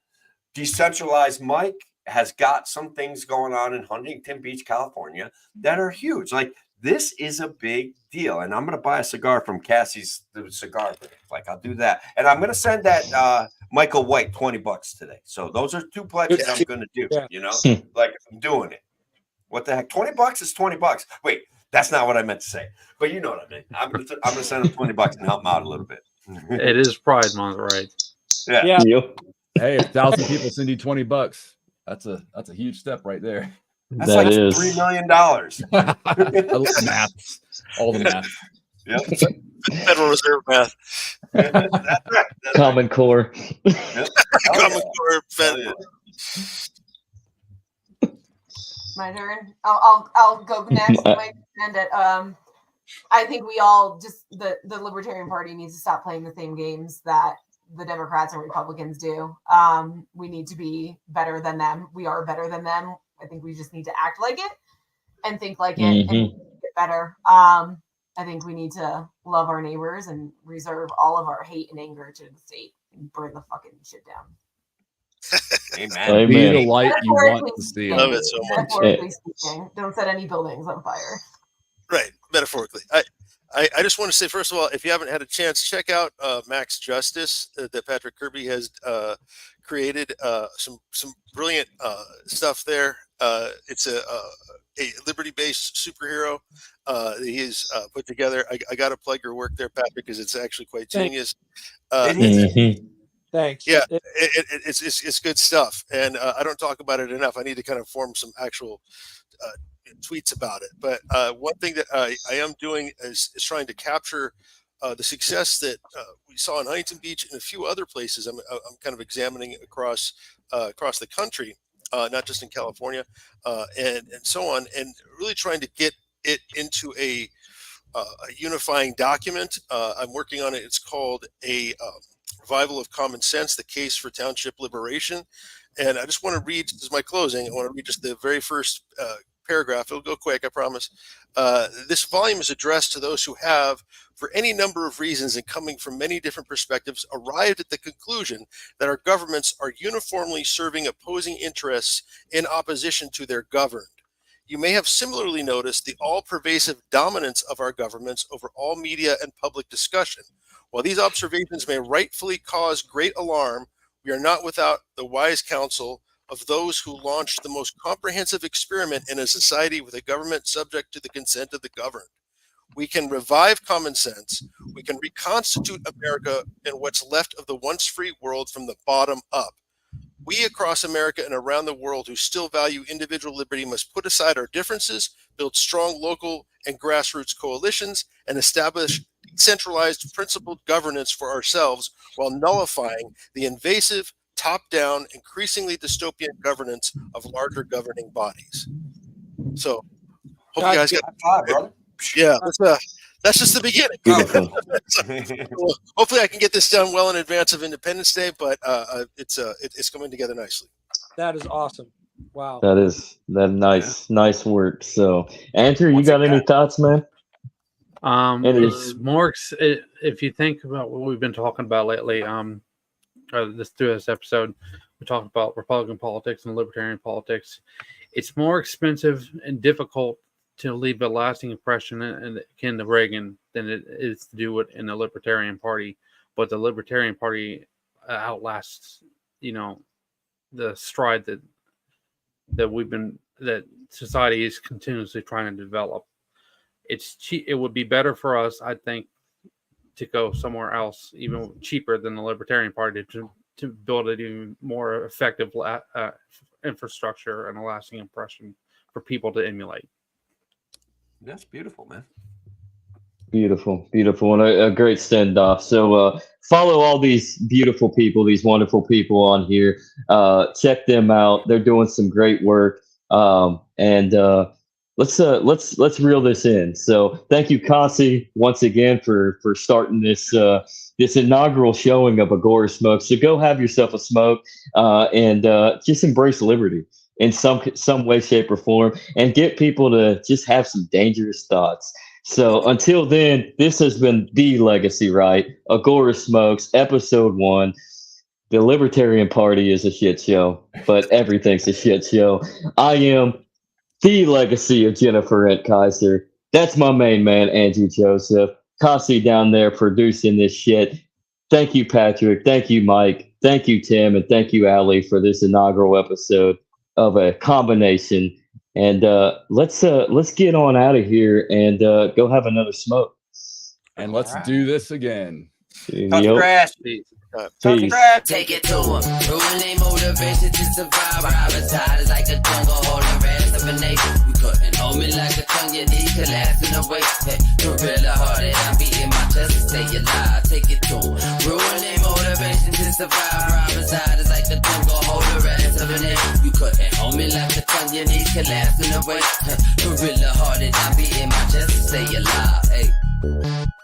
Decentralized Mike has got some things going on in Huntington Beach, California that are huge. Like, this is a big deal. And I'm going to buy a cigar from Cassie's cigar. Like, I'll do that. And I'm going to send that Michael White $20 today. So those are 2 pledges I'm going to do, like, I'm doing it. What the heck? $20 is $20. Wait, that's not what I meant to say. But you know what I mean. I'm going to send him $20 and help him out a little bit.
It is Pride Month, right?
Yeah.
Hey, 1,000 people send you $20. That's a huge step right there.
That's like $3 million.
Math, all the math.
Yep. Federal Reserve math.
That's right.
Common Core.
Yep.
Common Core Federal.
My turn. I'll go next. I think we all just the Libertarian Party needs to stop playing the same games that the Democrats and Republicans do. We need to be better than them. We are better than them. I think we just need to act like it and think like it and get better. I think we need to love our neighbors and reserve all of our hate and anger to the state and burn the fucking shit down.
Amen.
Be the light you want to see.
Love it so much.
Metaphorically speaking, don't set any buildings on fire.
Right, metaphorically. I just want to say, first of all, if you haven't had a chance, check out Max Justice that Patrick Kirby has created. Some brilliant stuff there. It's a liberty-based superhero he has put together. I got to plug your work there, Patrick, because it's actually quite genius.
Thanks.
Yeah, it's good stuff, and I don't talk about it enough. I need to kind of form some actual tweets about it. But one thing that I am doing is trying to capture the success that we saw in Huntington Beach and a few other places. I'm kind of examining it across the country, not just in California, and so on, and really trying to get it into a unifying document. I'm working on it. It's called a Revival of Common Sense, the Case for Township Liberation. And I just want to read, this is my closing, I want to read just the very first paragraph. It'll go quick, I promise. This volume is addressed to those who have, for any number of reasons and coming from many different perspectives, arrived at the conclusion that our governments are uniformly serving opposing interests in opposition to their governed. You may have similarly noticed the all-pervasive dominance of our governments over all media and public discussion. While these observations may rightfully cause great alarm, we are not without the wise counsel of those who launched the most comprehensive experiment in a society with a government subject to the consent of the governed. We can revive common sense. We can reconstitute America and what's left of the once free world from the bottom up. We across America and around the world who still value individual liberty must put aside our differences, build strong local and grassroots coalitions, and establish decentralized principled governance for ourselves while nullifying the invasive, top-down, increasingly dystopian governance of larger governing bodies. So, hope you guys got. Yeah, that's just the beginning. Well, hopefully, I can get this done well in advance of Independence Day, but it's coming together nicely.
That is awesome. Wow.
Nice work. So, Andrew, you got any thoughts, man?
It's more if you think about what we've been talking about lately. Through this episode, we talked about Republican politics and libertarian politics. It's more expensive and difficult to leave a lasting impression and akin to Reagan than it is to do it in the Libertarian Party. But the Libertarian Party outlasts, the stride that society is continuously trying to develop. It's cheap. It would be better for us, I think, to go somewhere else, even cheaper than the Libertarian Party, to build an even more effective infrastructure and a lasting impression for people to emulate.
That's beautiful, man.
Beautiful, and a great standoff. So follow all these beautiful people, these wonderful people on here. Check them out. They're doing some great work. And let's reel this in. So thank you, Kasi, once again for starting this inaugural showing of Agora Smoke. So go have yourself a smoke and just embrace liberty in some way, shape, or form, and get people to just have some dangerous thoughts. So until then, this has been The Legacy Right, Agora Smokes, episode 1. The Libertarian Party is a shit show, but everything's a shit show. I am the legacy of Jennifer Ent Kaiser. That's my main man, Andrew Joseph. Kasi down there producing this shit. Thank you, Patrick. Thank you, Mike. Thank you, Tim. And thank you, Allie, for this inaugural episode of A Combination. And let's get on out of here and go have another smoke.
And let's do this again.
Touch grass.
Peace.
Take it to them. Ruining motivation to survive. Private is like a jungle holding rest of a nation. You couldn't hold me like a tongue, your knee collapsing away. Hey, gorilla hearted, I'm beating my chest to stay alive. Take it to them. Ruining motivation to survive. Private is like a jungle holding rest of a nation. You couldn't hold me like a tongue, your knees collapsing away. Gorilla hearted, I be in my chest to stay alive. Hey.